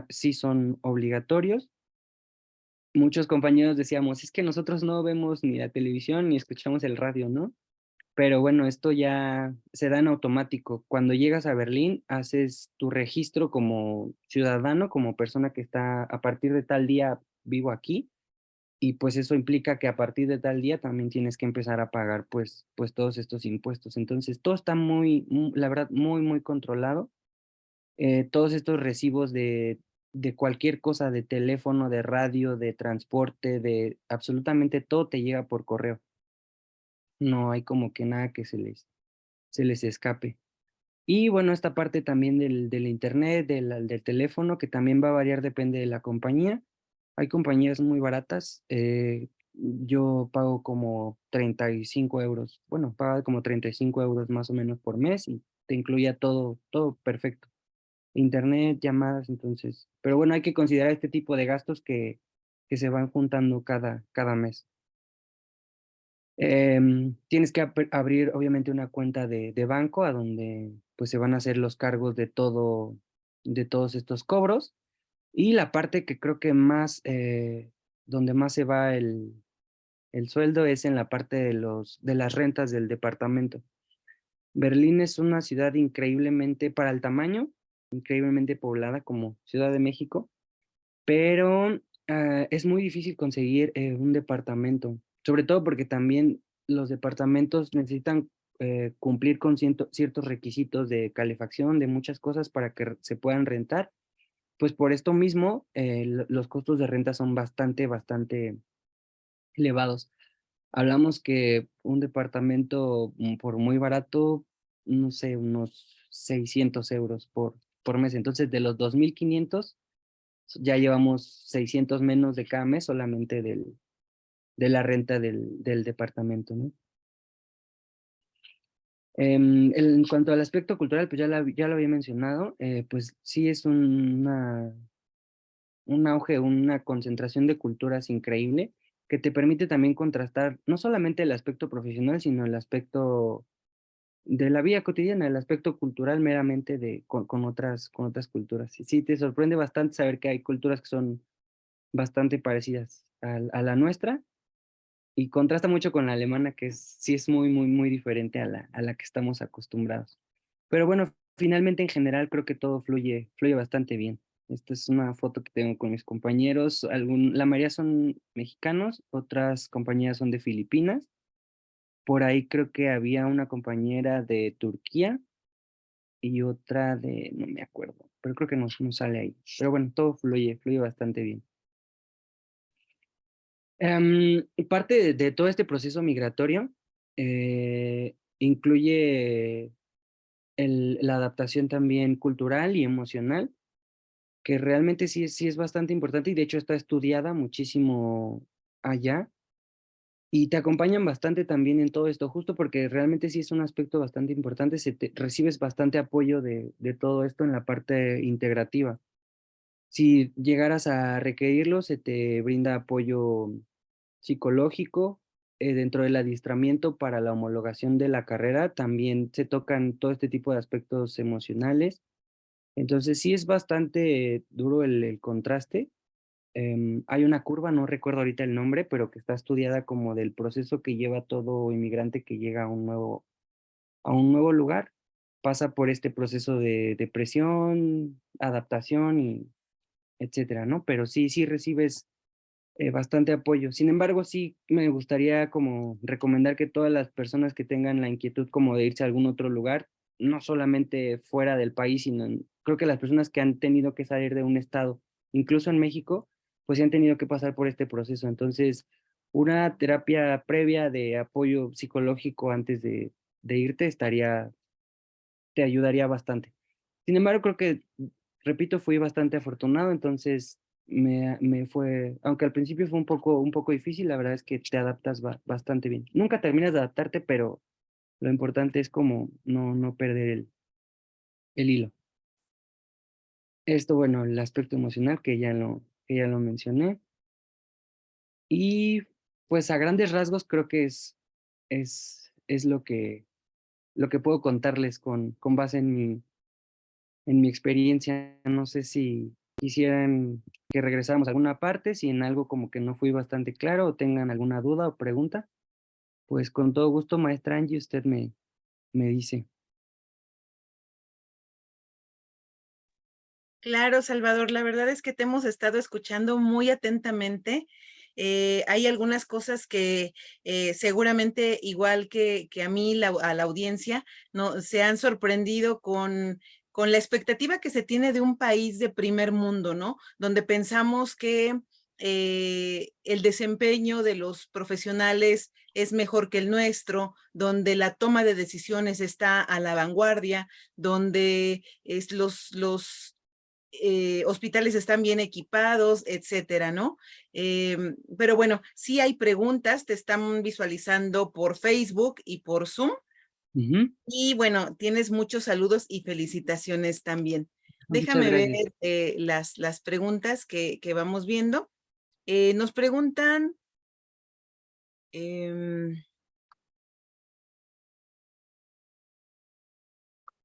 Speaker 2: sí son obligatorios. Muchos compañeros decíamos, es que nosotros no vemos ni la televisión ni escuchamos el radio, ¿no? Pero bueno, esto ya se da en automático. Cuando llegas a Berlín, haces tu registro como ciudadano, como persona que está a partir de tal día vivo aquí, y pues eso implica que a partir de tal día también tienes que empezar a pagar pues todos estos impuestos. Entonces, todo está la verdad, muy controlado. Todos estos recibos de cualquier cosa, de teléfono, de radio, de transporte, de absolutamente todo te llega por correo. No hay como que nada que se les escape. Y bueno, esta parte también del internet, del teléfono, que también va a variar, depende de la compañía. Hay compañías muy baratas. Yo pago como 35 euros. Bueno, pago como 35 euros más o menos por mes y te incluía todo perfecto. Internet, llamadas, entonces. Pero bueno, hay que considerar este tipo de gastos que se van juntando cada mes. Tienes que abrir, obviamente, una cuenta de banco a donde, pues, se van a hacer los cargos de todos estos cobros. Y la parte que creo que más, donde más se va el sueldo es en la parte de las rentas del departamento. Berlín es una ciudad increíblemente, para el tamaño, increíblemente poblada como Ciudad de México, pero, es muy difícil conseguir, un departamento, sobre todo porque también los departamentos necesitan, cumplir con ciertos requisitos de calefacción, de muchas cosas para que se puedan rentar. Pues por esto mismo, los costos de renta son bastante elevados. Hablamos que un departamento, por muy barato, no sé, unos 600 euros por mes. Entonces, de los 2.500 ya llevamos 600 menos de cada mes solamente de la renta del departamento, ¿no? En cuanto al aspecto cultural, pues ya lo había mencionado, pues sí es un auge, una concentración de culturas increíble que te permite también contrastar no solamente el aspecto profesional, sino el aspecto de la vida cotidiana, el aspecto cultural meramente con otras culturas. Y sí, te sorprende bastante saber que hay culturas que son bastante parecidas a la nuestra y contrasta mucho con la alemana, que sí es muy diferente a la que estamos acostumbrados. Pero bueno, finalmente en general creo que todo fluye bastante bien. Esta es una foto que tengo con mis compañeros. La mayoría son mexicanos, otras compañeras son de Filipinas. Por ahí creo que había una compañera de Turquía y otra no me acuerdo, pero creo que no sale ahí. Pero bueno, todo fluye bastante bien. Y parte de todo este proceso migratorio incluye la adaptación también cultural y emocional, que realmente sí es bastante importante y de hecho está estudiada muchísimo allá y te acompañan bastante también en todo esto, justo porque realmente sí es un aspecto bastante importante, recibes bastante apoyo de todo esto en la parte integrativa. Si llegaras a requerirlo, se te brinda apoyo psicológico, dentro del adiestramiento para la homologación de la carrera, también se tocan todo este tipo de aspectos emocionales. Entonces, sí es bastante duro el contraste. Hay una curva, no recuerdo ahorita el nombre, pero que está estudiada como del proceso que lleva todo inmigrante que llega a un nuevo lugar. Pasa por este proceso de depresión, adaptación y etcétera, ¿no? Pero sí recibes bastante apoyo. Sin embargo, sí me gustaría como recomendar que todas las personas que tengan la inquietud como de irse a algún otro lugar, no solamente fuera del país, sino creo que las personas que han tenido que salir de un estado, incluso en México, pues sí han tenido que pasar por este proceso. Entonces, una terapia previa de apoyo psicológico antes de irte te ayudaría bastante. Sin embargo, creo que, repito, fui bastante afortunado, entonces me fue, aunque al principio fue un poco difícil, la verdad es que te adaptas bastante bien. Nunca terminas de adaptarte, pero lo importante es como no perder el hilo. Esto, bueno, el aspecto emocional que ya lo mencioné. Y, pues, a grandes rasgos creo que es lo que puedo contarles con base en mi experiencia. No sé si quisieran que regresáramos a alguna parte, si en algo como que no fui bastante claro, o tengan alguna duda o pregunta, pues, con todo gusto, maestra Angie, usted me dice.
Speaker 1: Claro, Salvador, la verdad es que te hemos estado escuchando muy atentamente. Hay algunas cosas que seguramente, igual que a mí, a la audiencia, no, se han sorprendido con la expectativa que se tiene de un país de primer mundo, ¿no? Donde pensamos que el desempeño de los profesionales es mejor que el nuestro, donde la toma de decisiones está a la vanguardia, donde los hospitales están bien equipados, etcétera, ¿no? Pero bueno, sí hay preguntas, te están visualizando por Facebook y por Zoom.
Speaker 2: Ujú.
Speaker 1: Y bueno, tienes muchos saludos y felicitaciones también.
Speaker 2: Muchas
Speaker 1: Déjame ver
Speaker 2: gracias.
Speaker 1: las preguntas que vamos viendo. Nos preguntan, em,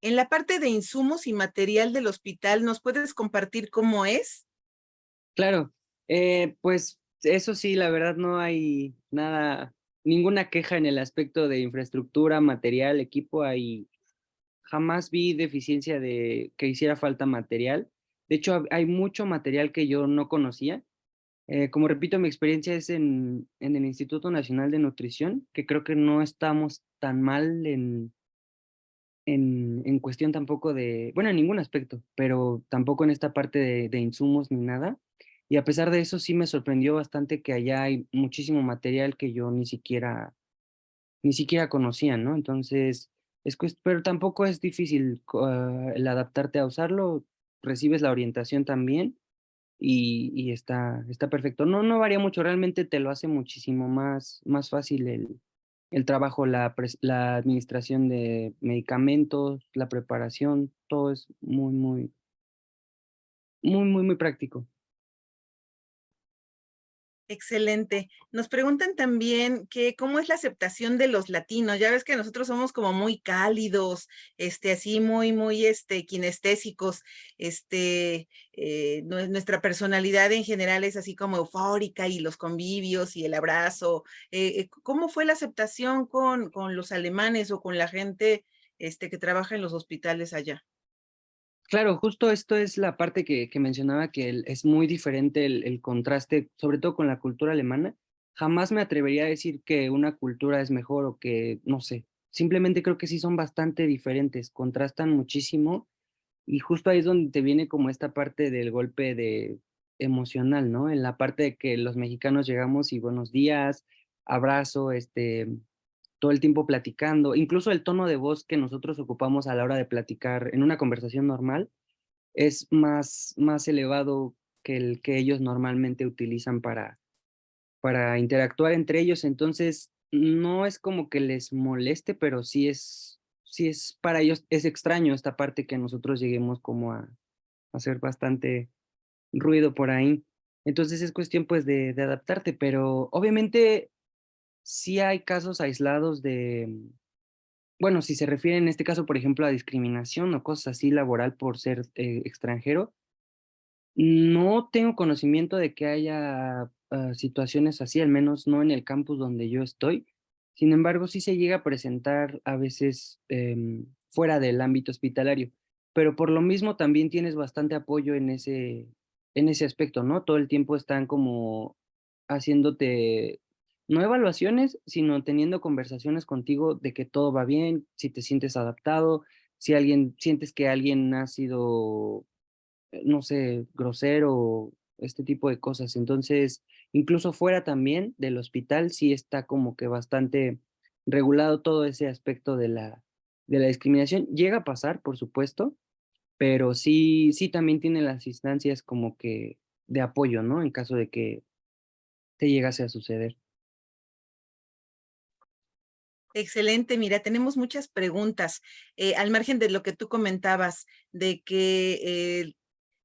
Speaker 1: en la parte de insumos y material del hospital, ¿nos puedes compartir cómo es?
Speaker 2: Claro, pues eso sí, la verdad no hay nada, ninguna queja en el aspecto de infraestructura, material, equipo. Jamás vi deficiencia de que hiciera falta material. De hecho, hay mucho material que yo no conocía. Como repito, mi experiencia es en el Instituto Nacional de Nutrición, que creo que no estamos tan mal en cuestión tampoco de, bueno, en ningún aspecto, pero tampoco en esta parte de insumos ni nada. Y a pesar de eso, sí me sorprendió bastante que allá hay muchísimo material que yo ni siquiera conocía, ¿no? Entonces, pero tampoco es difícil el adaptarte a usarlo, recibes la orientación también y está perfecto. No varía mucho, realmente te lo hace muchísimo más fácil el trabajo, la administración de medicamentos, la preparación, todo es muy, muy, muy, muy, muy práctico.
Speaker 1: Excelente. Nos preguntan también que cómo es la aceptación de los latinos. Ya ves que nosotros somos como muy cálidos, así muy, kinestésicos. Nuestra personalidad en general es así como eufórica y los convivios y el abrazo. ¿Cómo fue la aceptación con los alemanes o con la gente, que trabaja en los hospitales allá?
Speaker 2: Claro, justo esto es la parte que mencionaba, que es muy diferente el contraste, sobre todo con la cultura alemana. Jamás me atrevería a decir que una cultura es mejor o que, no sé, simplemente creo que sí son bastante diferentes, contrastan muchísimo y justo ahí es donde te viene como esta parte del golpe de emocional, ¿no? En la parte de que los mexicanos llegamos y buenos días, abrazo, todo el tiempo platicando, incluso el tono de voz que nosotros ocupamos a la hora de platicar en una conversación normal es más elevado que el que ellos normalmente utilizan para interactuar entre ellos. Entonces, no es como que les moleste, pero sí es para ellos es extraño esta parte que nosotros lleguemos como a hacer bastante ruido por ahí. Entonces, es cuestión, pues, de adaptarte, pero obviamente sí hay casos aislados bueno, si se refiere en este caso, por ejemplo, a discriminación o cosas así laboral por ser, extranjero. No tengo conocimiento de que haya, situaciones así, al menos no en el campus donde yo estoy. Sin embargo, sí se llega a presentar a veces, fuera del ámbito hospitalario, pero por lo mismo también tienes bastante apoyo en ese aspecto, ¿no? Todo el tiempo están como haciéndote, no evaluaciones, sino teniendo conversaciones contigo de que todo va bien, si te sientes adaptado, si alguien sientes que alguien ha sido no sé, grosero, este tipo de cosas. Entonces, incluso fuera también del hospital, sí está como que bastante regulado todo ese aspecto de la discriminación. Llega a pasar, por supuesto, pero sí también tiene las instancias como que de apoyo, ¿no? En caso de que te llegase a suceder.
Speaker 1: Excelente, mira, tenemos muchas preguntas, al margen de lo que tú comentabas, de que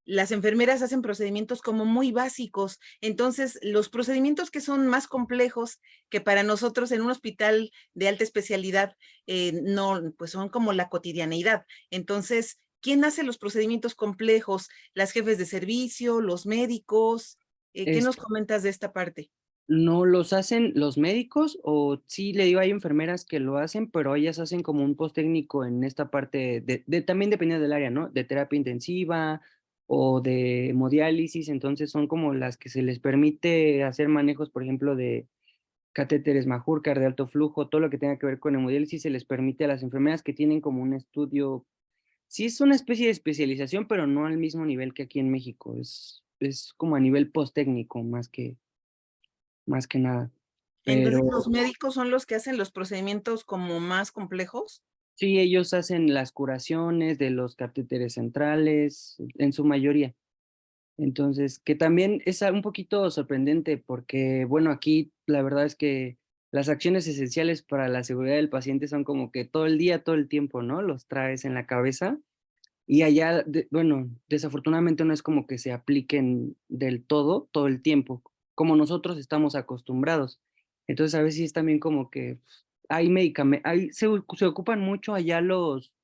Speaker 1: las enfermeras hacen procedimientos como muy básicos. Entonces, los procedimientos que son más complejos, que para nosotros en un hospital de alta especialidad, no, pues son como la cotidianeidad. Entonces, ¿quién hace los procedimientos complejos? ¿Las jefes de servicio, los médicos? ¿Qué nos comentas de esta parte?
Speaker 2: ¿No los hacen los médicos o sí, le digo, hay enfermeras que lo hacen, pero ellas hacen como un post técnico en esta parte también dependiendo del área, ¿no? De terapia intensiva o de hemodiálisis, entonces son como las que se les permite hacer manejos, por ejemplo, de catéteres Majorcar de alto flujo, todo lo que tenga que ver con hemodiálisis se les permite a las enfermeras que tienen como un estudio, sí es una especie de especialización, pero no al mismo nivel que aquí en México, es como a nivel post técnico más que nada.
Speaker 1: Entonces,
Speaker 2: Pero
Speaker 1: ¿los médicos son los que hacen los procedimientos como más complejos?
Speaker 2: sí, ellos hacen las curaciones de los catéteres centrales, en su mayoría. Entonces, que también es un poquito sorprendente porque, bueno, aquí la verdad es que las acciones esenciales para la seguridad del paciente son como que todo el día, todo el tiempo, ¿no? Los traes en la cabeza y allá, bueno, desafortunadamente no es como que se apliquen del todo, todo el tiempo, como nosotros estamos acostumbrados. Entonces, a veces sí es también como que hay medicamentos, se ocupan mucho allá los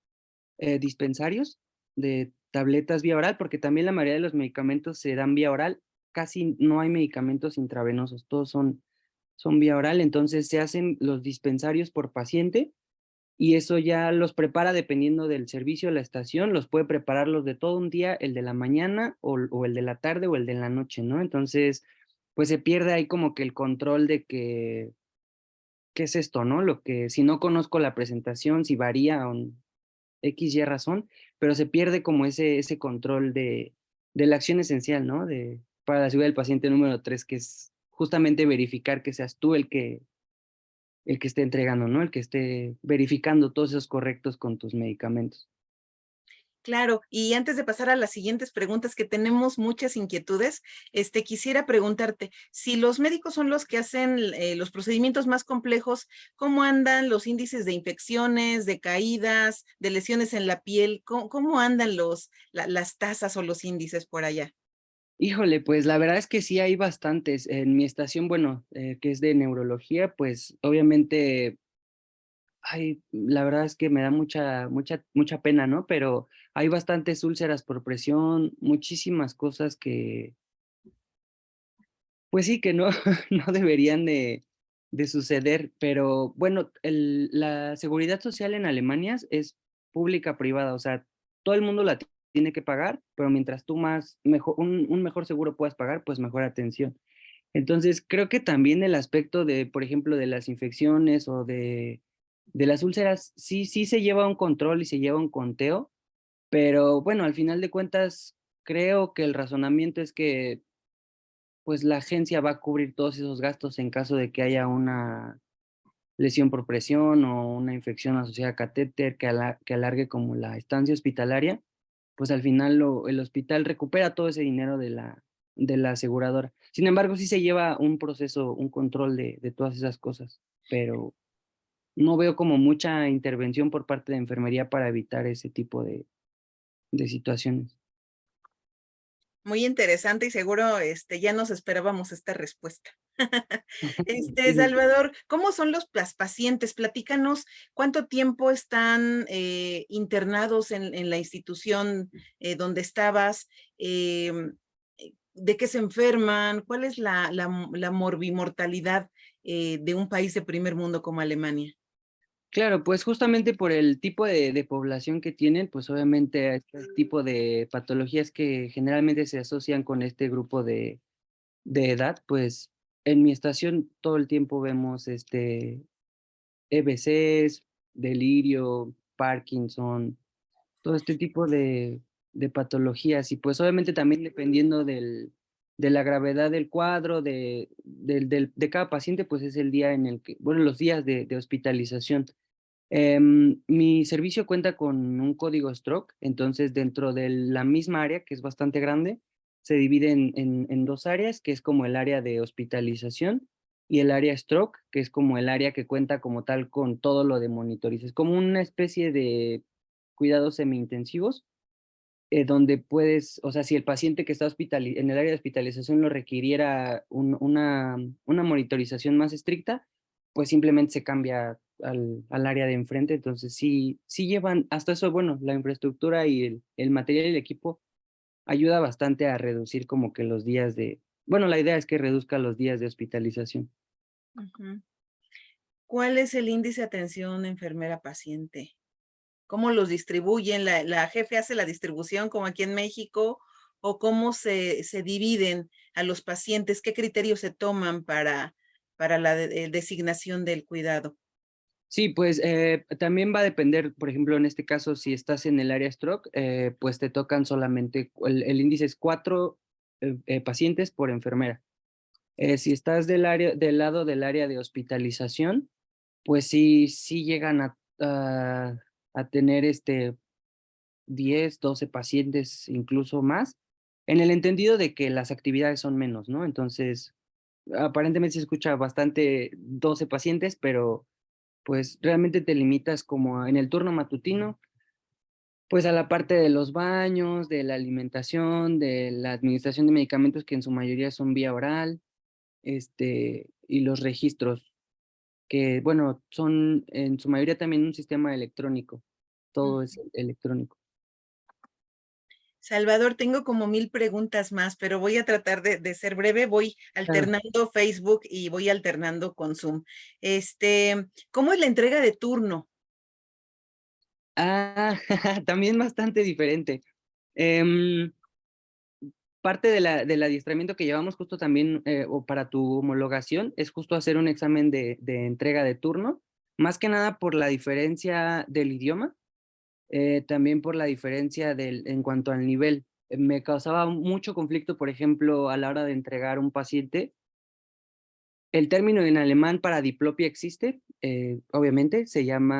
Speaker 2: dispensarios de tabletas vía oral, porque también la mayoría de los medicamentos se dan vía oral, casi no hay medicamentos intravenosos, todos son vía oral, entonces se hacen los dispensarios por paciente y eso ya los prepara dependiendo del servicio, la estación, los puede preparar los de todo un día, el de la mañana o el de la tarde o el de la noche, ¿no? Entonces, pues se pierde ahí como que el control de que, ¿qué es esto, no? Lo que si no conozco la presentación, si varía o X, Y razón, pero se pierde como ese control de la acción esencial, ¿no? Para la seguridad del paciente número 3 que es justamente verificar que seas tú el que esté entregando, ¿no? El que esté verificando todos esos correctos con tus medicamentos.
Speaker 1: Claro, y antes de pasar a las siguientes preguntas, que tenemos muchas inquietudes, quisiera preguntarte, si los médicos son los que hacen los procedimientos más complejos, ¿cómo andan los índices de infecciones, de caídas, de lesiones en la piel? ¿Cómo andan las tasas o los índices por allá?
Speaker 2: Híjole, pues la verdad es que sí hay bastantes. En mi estación, bueno, que es de neurología, pues obviamente ay, la verdad es que me da mucha pena, ¿no? Pero hay bastantes úlceras por presión, muchísimas cosas que, pues sí, que no, no deberían de suceder. Pero bueno, la seguridad social en Alemania es pública privada, o sea, todo el mundo la tiene que pagar, pero mientras tú un mejor seguro puedas pagar, pues mejor atención. Entonces, creo que también el aspecto de, por ejemplo, de las infecciones o de las úlceras, sí se lleva un control y se lleva un conteo, pero bueno, al final de cuentas, creo que el razonamiento es que, pues, la agencia va a cubrir todos esos gastos en caso de que haya una lesión por presión o una infección asociada a catéter que alargue como la estancia hospitalaria, pues al final el hospital recupera todo ese dinero de la aseguradora. Sin embargo, sí se lleva un proceso, un control de todas esas cosas, pero no veo como mucha intervención por parte de enfermería para evitar ese tipo de situaciones.
Speaker 1: Muy interesante y seguro, ya nos esperábamos esta respuesta.
Speaker 2: Sí.
Speaker 1: Salvador, ¿cómo son las pacientes? Platícanos cuánto tiempo están internados en la institución donde estabas, de qué se enferman, cuál es la morbimortalidad de un país de primer mundo como Alemania.
Speaker 2: Claro, pues justamente por el tipo de población que tienen, pues obviamente a este tipo de patologías que generalmente se asocian con este grupo de edad, pues en mi estación todo el tiempo vemos EBCs, delirio, Parkinson, todo este tipo de patologías y pues obviamente también dependiendo de la gravedad del cuadro, de cada paciente, pues es el día en el que, bueno, los días de hospitalización. Mi servicio cuenta con un código stroke, entonces dentro de la misma área, que es bastante grande, se divide en dos áreas, que es como el área de hospitalización y el área stroke, que es como el área que cuenta como tal con todo lo de monitorización. Es como una especie de cuidados semi-intensivos, donde puedes, o sea, si el paciente que está en el área de hospitalización lo requiriera una monitorización más estricta, pues simplemente se cambia al área de enfrente. Entonces sí llevan, hasta eso, bueno, la infraestructura y el material y el equipo ayuda bastante a reducir como que los días bueno, la idea es que reduzca los días de hospitalización.
Speaker 1: Ujú. ¿Cuál es el índice de atención enfermera-paciente? ¿Cómo los distribuyen? ¿La jefe hace la distribución como aquí en México? ¿O cómo se dividen a los pacientes? ¿Qué criterios se toman para la designación del cuidado?
Speaker 2: Sí, pues también va a depender, por ejemplo, en este caso, si estás en el área stroke, pues te tocan solamente, el índice es 4 pacientes por enfermera. Si estás del lado del área de hospitalización, pues sí llegan a tener 10, 12 pacientes, incluso más, en el entendido de que las actividades son menos, ¿no? Entonces, aparentemente se escucha bastante 12 pacientes, pero pues realmente te limitas como en el turno matutino, pues a la parte de los baños, de la alimentación, de la administración de medicamentos que en su mayoría son vía oral, y los registros que, bueno, son en su mayoría también un sistema electrónico, todo es electrónico.
Speaker 1: Salvador, tengo como 1000 preguntas más, pero voy a tratar de ser breve. Voy
Speaker 2: Claro.
Speaker 1: alternando Facebook y voy alternando con Zoom. ¿Cómo es la entrega de turno?
Speaker 2: Ah, también bastante diferente. Em, Parte del adiestramiento que llevamos justo también, o para tu homologación, es justo hacer un examen de entrega de turno, más que nada por la diferencia del idioma, también por la diferencia en cuanto al nivel. Me causaba mucho conflicto, por ejemplo, a la hora de entregar un paciente. El término en alemán para diplopia existe, obviamente,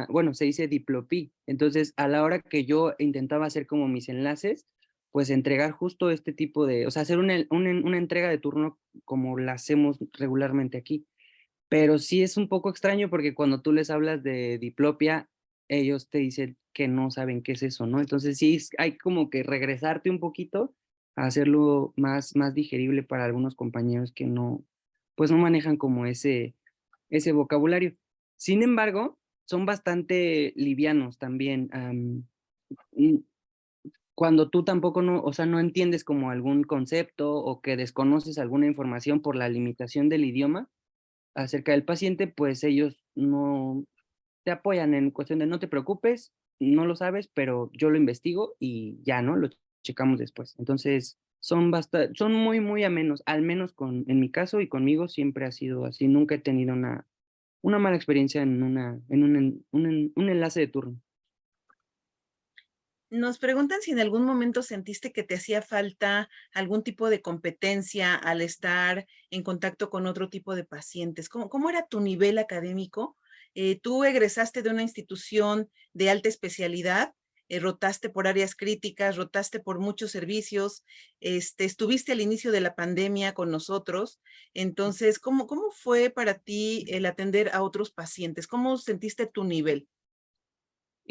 Speaker 2: bueno, se dice diplopie. Entonces, a la hora que yo intentaba hacer como mis enlaces, pues entregar justo este tipo o sea, hacer una entrega de turno como la hacemos regularmente aquí. Pero sí es un poco extraño porque cuando tú les hablas de diplopia, ellos te dicen que no saben qué es eso, ¿no? Entonces sí, hay como que regresarte un poquito a hacerlo más digerible para algunos compañeros que no, pues no manejan como ese vocabulario. Sin embargo, son bastante livianos también. Mm, Cuando tú tampoco no, o sea, no entiendes como algún concepto o que desconoces alguna información por la limitación del idioma acerca del paciente, pues ellos no te apoyan en cuestión de no te preocupes, no lo sabes, pero yo lo investigo y ya, ¿no? Lo checamos después. Entonces, son muy, muy amenos, al menos en mi caso y conmigo siempre ha sido así. Nunca he tenido una mala experiencia en un enlace de turno.
Speaker 1: Nos preguntan si en algún momento sentiste que te hacía falta algún tipo de competencia al estar en contacto con otro tipo de pacientes. ¿Cómo era tu nivel académico? ¿Tú egresaste de una institución de alta especialidad? ¿Rotaste por áreas críticas? ¿Rotaste por muchos servicios? ¿Estuviste al inicio de la pandemia con nosotros? Entonces, ¿cómo fue para ti el atender a otros pacientes? ¿Cómo sentiste tu nivel?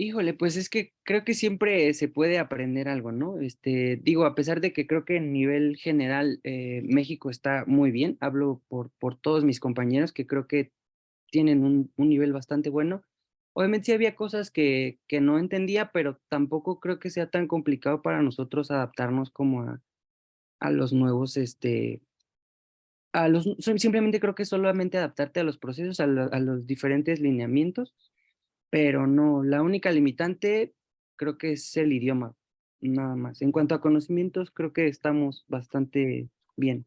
Speaker 2: Híjole, pues es que creo que siempre se puede aprender algo, ¿no? Digo, a pesar de que creo que en nivel general México está muy bien, hablo por todos mis compañeros que creo que tienen un nivel bastante bueno. Obviamente sí había cosas que no entendía, pero tampoco creo que sea tan complicado para nosotros adaptarnos como a los nuevos, simplemente creo que solamente adaptarte a los procesos, a los diferentes lineamientos, pero no, la única limitante creo que es el idioma, nada más. En cuanto a conocimientos, creo que estamos bastante bien.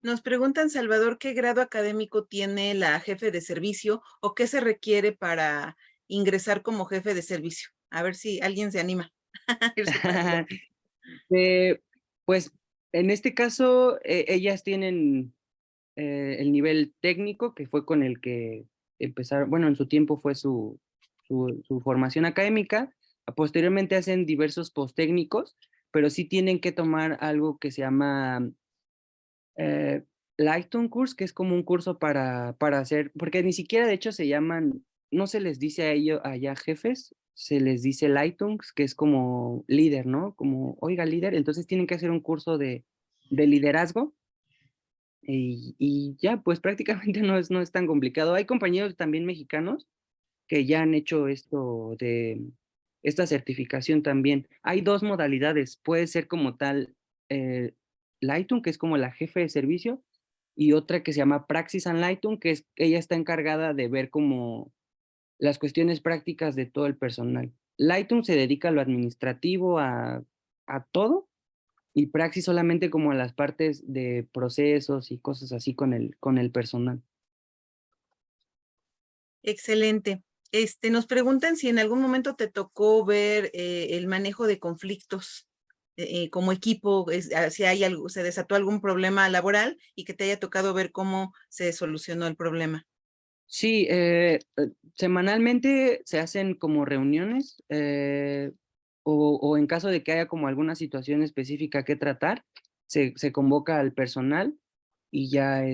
Speaker 1: Nos preguntan, Salvador, ¿qué grado académico tiene la jefe de servicio o qué se requiere para ingresar como jefe de servicio? A ver si alguien se anima a irse para allá.
Speaker 2: Eh, pues, en este caso, ellas tienen, el nivel técnico, que fue con el que empezaron, bueno, en su tiempo fue su formación académica. Posteriormente hacen diversos posttécnicos, pero sí tienen que tomar algo que se llama, eh, Lighton Course, que es como un curso para hacer, porque ni siquiera de hecho se llaman, no se les dice a ellos allá jefes, se les dice Leitungs, que es como líder, ¿no? Como, oiga, líder, entonces tienen que hacer un curso de liderazgo y ya, pues prácticamente no es tan complicado. Hay compañeros también mexicanos que ya han hecho esto de esta certificación también. Hay 2 modalidades, puede ser como tal, Leitung, que es como la jefe de servicio, y otra que se llama Praxis Anleitung, que es ella está encargada de ver como las cuestiones prácticas de todo el personal. Leitung se dedica a lo administrativo, a todo, y Praxis solamente como a las partes de procesos y cosas así con el personal.
Speaker 1: Excelente. Nos preguntan si en algún momento te tocó ver el manejo de conflictos como equipo, si hay algo, se desató algún problema laboral y que te haya tocado ver cómo se solucionó el problema.
Speaker 2: Sí, semanalmente se hacen como reuniones, o en caso de que haya como alguna situación específica que tratar, se convoca al personal y ya,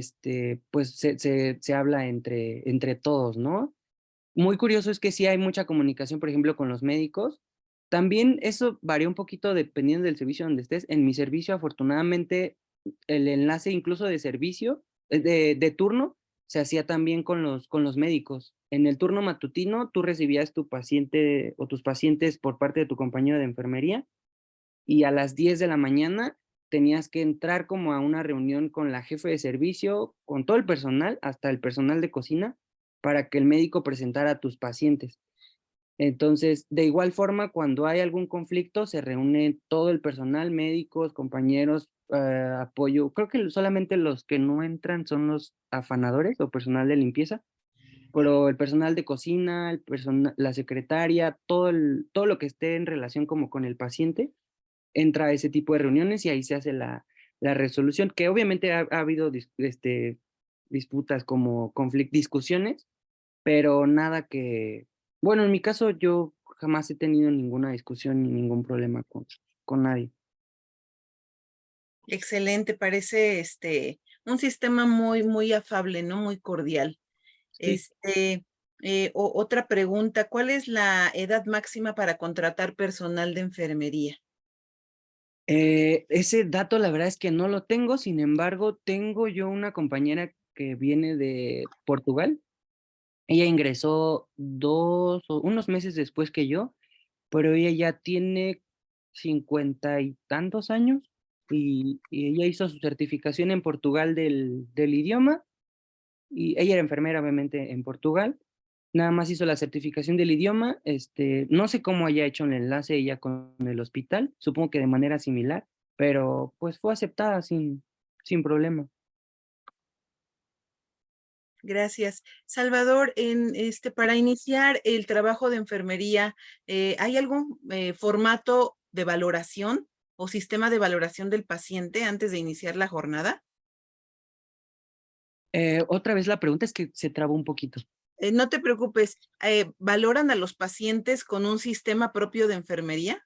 Speaker 2: pues, se habla entre todos, ¿no? Muy curioso es que sí hay mucha comunicación, por ejemplo, con los médicos. También eso varía un poquito dependiendo del servicio donde estés. En mi servicio, afortunadamente, el enlace incluso de servicio, de turno, se hacía también con los médicos. En el turno matutino, tú recibías tu paciente o tus pacientes por parte de tu compañero de enfermería y a las 10 de la mañana tenías que entrar como a una reunión con la jefe de servicio, con todo el personal, hasta el personal de cocina, para que el médico presentara a tus pacientes. Entonces, de igual forma, cuando hay algún conflicto, se reúne todo el personal, médicos, compañeros, apoyo. Creo que solamente los que no entran son los afanadores o personal de limpieza, pero el personal de cocina, la secretaria, todo lo que esté en relación como con el paciente, entra a ese tipo de reuniones y ahí se hace la resolución, que obviamente ha habido disputas como discusiones, pero nada que, bueno, en mi caso yo jamás he tenido ninguna discusión ni ningún problema con nadie.
Speaker 1: Excelente, parece un sistema muy, muy afable, ¿no? Muy cordial.
Speaker 2: Sí.
Speaker 1: Otra pregunta, ¿cuál es la edad máxima para contratar personal de enfermería?
Speaker 2: Ese dato la verdad es que no lo tengo, sin embargo, tengo yo una compañera que viene de Portugal. Ella ingresó 2 o unos meses después que yo, pero ella ya tiene 50 y tantos años, y ella hizo su certificación en Portugal del idioma, y ella era enfermera, obviamente, en Portugal. Nada más hizo la certificación del idioma, no sé cómo haya hecho el enlace ella con el hospital, supongo que de manera similar, pero, pues, fue aceptada sin problema.
Speaker 1: Gracias. Salvador, para iniciar el trabajo de enfermería, ¿hay algún formato de valoración o sistema de valoración del paciente antes de iniciar la jornada?
Speaker 2: Otra vez la pregunta es que se trabó un poquito.
Speaker 1: No te preocupes, ¿valoran a los pacientes con un sistema propio de enfermería?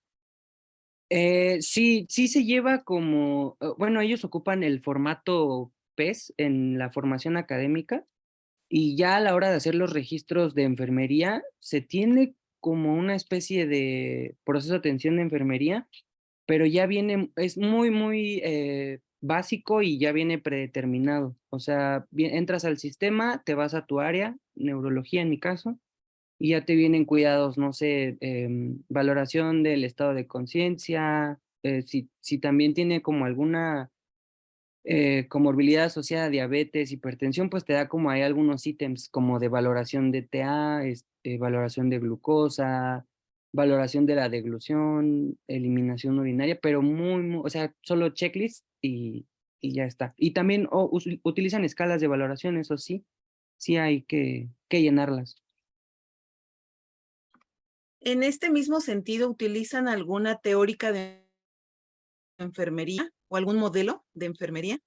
Speaker 2: Sí, sí se lleva como, bueno, ellos ocupan el formato PES en la formación académica y ya a la hora de hacer los registros de enfermería se tiene como una especie de proceso de atención de enfermería, pero ya viene, es muy básico y ya viene predeterminado. O sea, entras al sistema, te vas a tu área, neurología en mi caso, y ya te vienen cuidados, no sé, valoración del estado de conciencia, si también tiene como alguna comorbilidad asociada a diabetes, hipertensión, pues te da como hay algunos ítems como de valoración de TA, valoración de glucosa, valoración de la deglución, eliminación urinaria, pero o sea, solo checklist y ya está. Y también utilizan escalas de valoración, eso sí, sí hay que llenarlas.
Speaker 1: En este mismo sentido, ¿utilizan alguna teórica de enfermería o algún modelo de enfermería?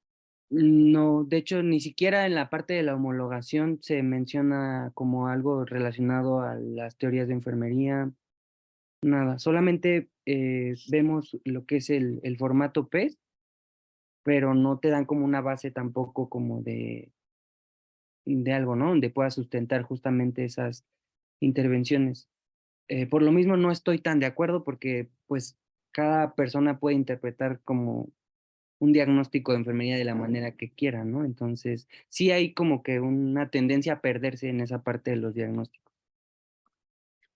Speaker 2: No, de hecho, ni siquiera en la parte de la homologación se menciona como algo relacionado a las teorías de enfermería, nada. Solamente vemos lo que es el formato PES, pero no te dan como una base tampoco como de algo, ¿no? Donde puedas sustentar justamente esas intervenciones. Por lo mismo no estoy tan de acuerdo porque pues cada persona puede interpretar como un diagnóstico de enfermería de la manera que quiera, ¿no? Entonces, sí hay como que una tendencia a perderse en esa parte de los diagnósticos.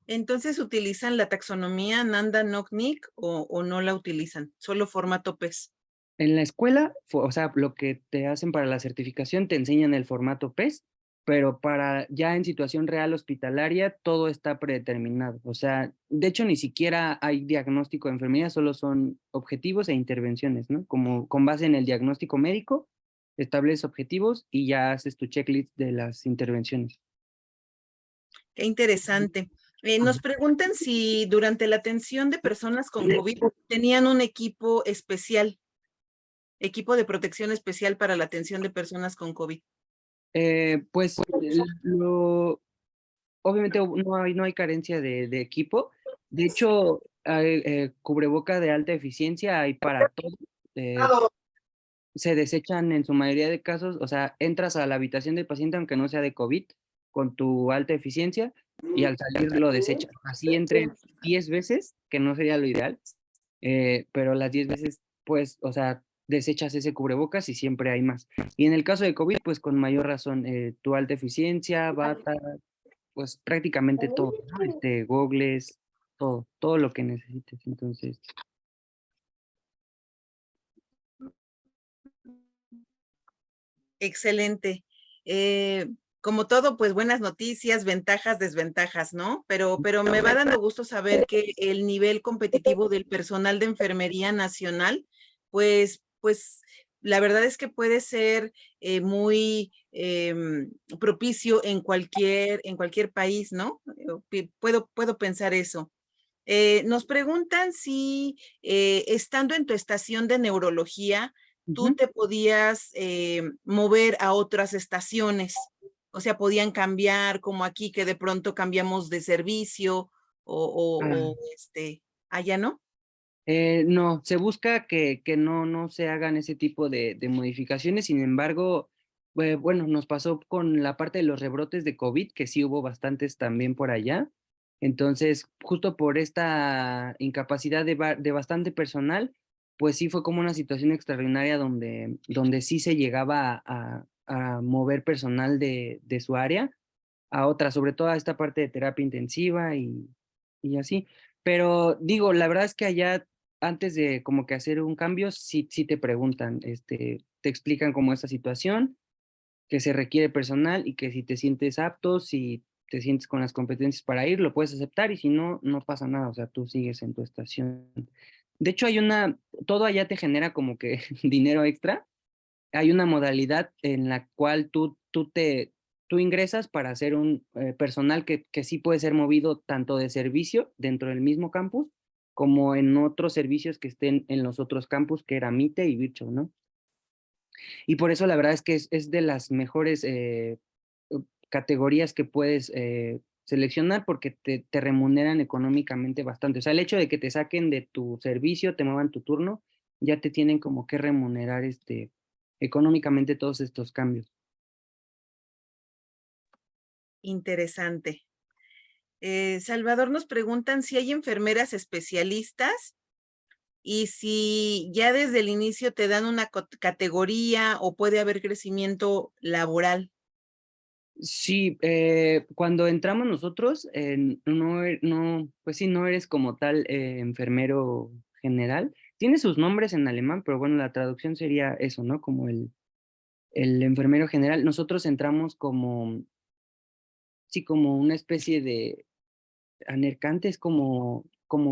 Speaker 1: Entonces, ¿utilizan la taxonomía Nanda-Knock-Nick o no la utilizan? Solo formato PES.
Speaker 2: En la escuela, o sea, lo que te hacen para la certificación te enseñan el formato PES, pero para ya en situación real hospitalaria todo está predeterminado. O sea, de hecho ni siquiera hay diagnóstico de enfermería, solo son objetivos e intervenciones, ¿no? Como con base en el diagnóstico médico, estableces objetivos y ya haces tu checklist de las intervenciones.
Speaker 1: Qué interesante. Nos preguntan si durante la atención de personas con COVID tenían un equipo especial, equipo de protección especial para la atención de personas con COVID.
Speaker 2: Pues obviamente no hay carencia de equipo. De hecho, hay, cubreboca de alta eficiencia hay para todo. eh, Se desechan en su mayoría de casos, o sea, entras a la habitación del paciente, aunque no sea de COVID, con tu alta eficiencia, y al salir lo desechas. Así entre 10 veces, que no sería lo ideal, pero las 10 veces, pues, o sea, desechas ese cubrebocas y siempre hay más. Y en el caso de COVID, pues con mayor razón, tu alta eficiencia, bata, pues prácticamente todo, ¿no? Gogles, todo lo que necesites. Entonces,
Speaker 1: Excelente. Eh, Como todo, pues buenas noticias, ventajas, desventajas, ¿no? Pero me va dando gusto saber que el nivel competitivo del personal de enfermería nacional, pues la verdad es que puede ser muy propicio en cualquier país, ¿no? Puedo pensar eso. Nos preguntan si estando en tu estación de neurología, tú
Speaker 2: ujú.
Speaker 1: te podías mover a otras estaciones. O sea, podían cambiar, como aquí que de pronto cambiamos de servicio allá no.
Speaker 2: No, se busca que no se hagan ese tipo de modificaciones. Sin embargo, bueno, nos pasó con la parte de los rebrotes de COVID, que sí hubo bastantes también por allá. Entonces, justo por esta incapacidad de bastante personal, pues sí fue como una situación extraordinaria donde sí se llegaba a mover personal de su área a otra, sobre todo a esta parte de terapia intensiva y así. Pero digo, la verdad es que allá, antes de como que hacer un cambio, sí te preguntan, te explican como esta situación, que se requiere personal y que si te sientes apto, si te sientes con las competencias para ir, lo puedes aceptar y si no, no pasa nada, o sea, tú sigues en tu estación. De hecho, todo allá te genera como que dinero extra. Hay una modalidad en la cual tú ingresas para ser un personal que sí puede ser movido tanto de servicio dentro del mismo campus, como en otros servicios que estén en los otros campus, que era MITE y Virtual, ¿no? Y por eso la verdad es que es de las mejores categorías que puedes seleccionar porque te remuneran económicamente bastante. O sea, el hecho de que te saquen de tu servicio, te muevan tu turno, ya te tienen como que remunerar económicamente todos estos cambios.
Speaker 1: Interesante. Salvador, nos preguntan si hay enfermeras especialistas y si ya desde el inicio te dan una categoría o puede haber crecimiento laboral.
Speaker 2: Sí, cuando entramos nosotros, no, pues sí, no eres como tal enfermero general. Tiene sus nombres en alemán, pero bueno, la traducción sería eso, ¿no? Como el enfermero general. Nosotros entramos como, sí, como una especie de anercante, es como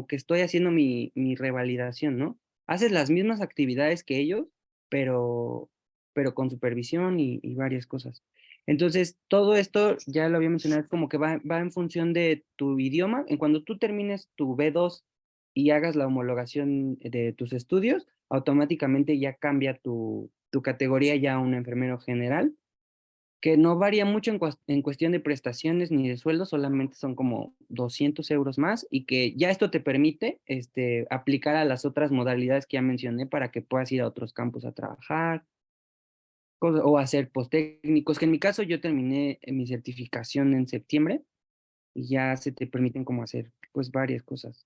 Speaker 2: que estoy haciendo mi revalidación, ¿no? Haces las mismas actividades que ellos, pero, pero con supervisión y varias cosas. Entonces, todo esto, ya lo había mencionado, es como que va en función de tu idioma. En cuando tú termines tu B2 y hagas la homologación de tus estudios, automáticamente ya cambia tu categoría ya a un enfermero general que no varía mucho en cuestión de prestaciones ni de sueldo, solamente son como 200 euros más y que ya esto te permite aplicar a las otras modalidades que ya mencioné para que puedas ir a otros campus a trabajar o hacer posttécnicos, que en mi caso yo terminé mi certificación en septiembre y ya se te permiten como hacer pues varias cosas.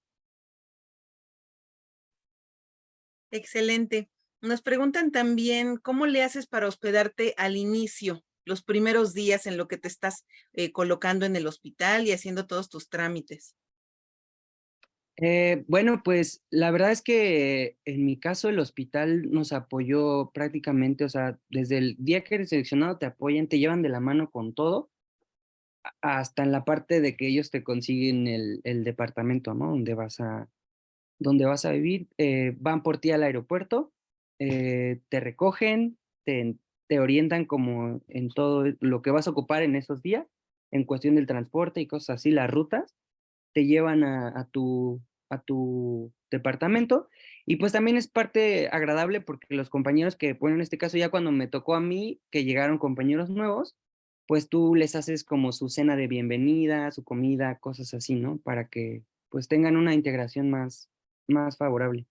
Speaker 1: Excelente. Nos preguntan también, ¿cómo le haces para hospedarte al inicio, los primeros días en lo que te estás colocando en el hospital y haciendo todos tus trámites?
Speaker 2: Bueno, pues la verdad es que en mi caso el hospital nos apoyó prácticamente, o sea, desde el día que eres seleccionado te apoyan, te llevan de la mano con todo, hasta en la parte de que ellos te consiguen el departamento, ¿no? Donde vas a vivir, van por ti al aeropuerto, te recogen, te orientan como en todo lo que vas a ocupar en esos días, en cuestión del transporte y cosas así, las rutas te llevan a tu departamento. Y pues también es parte agradable porque los compañeros que, bueno, en este caso ya cuando me tocó a mí, que llegaron compañeros nuevos, pues tú les haces como su cena de bienvenida, su comida, cosas así, ¿no? Para que pues tengan una integración más favorable.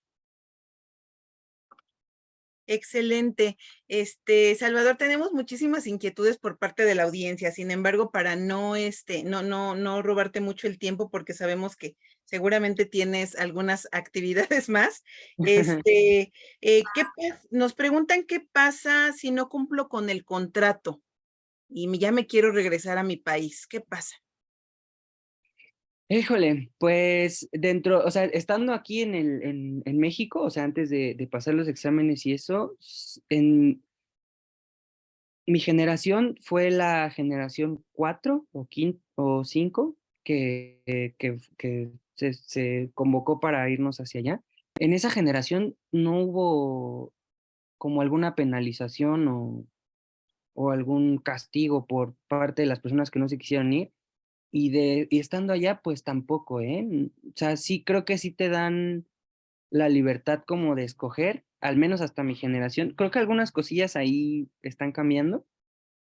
Speaker 1: Excelente. Salvador, tenemos muchísimas inquietudes por parte de la audiencia. Sin embargo, para no, no robarte mucho el tiempo, porque sabemos que seguramente tienes algunas actividades más. Nos preguntan qué pasa si no cumplo con el contrato y ya me quiero regresar a mi país. ¿Qué pasa?
Speaker 2: Híjole, pues dentro, o sea, estando aquí en México, o sea, antes de pasar los exámenes y eso, en mi generación fue la generación 4 o 5 que se convocó para irnos hacia allá. En esa generación no hubo como alguna penalización o algún castigo por parte de las personas que no se quisieron ir. Y estando allá, pues tampoco, ¿eh? O sea, sí creo que sí te dan la libertad como de escoger, al menos hasta mi generación. Creo que algunas cosillas ahí están cambiando,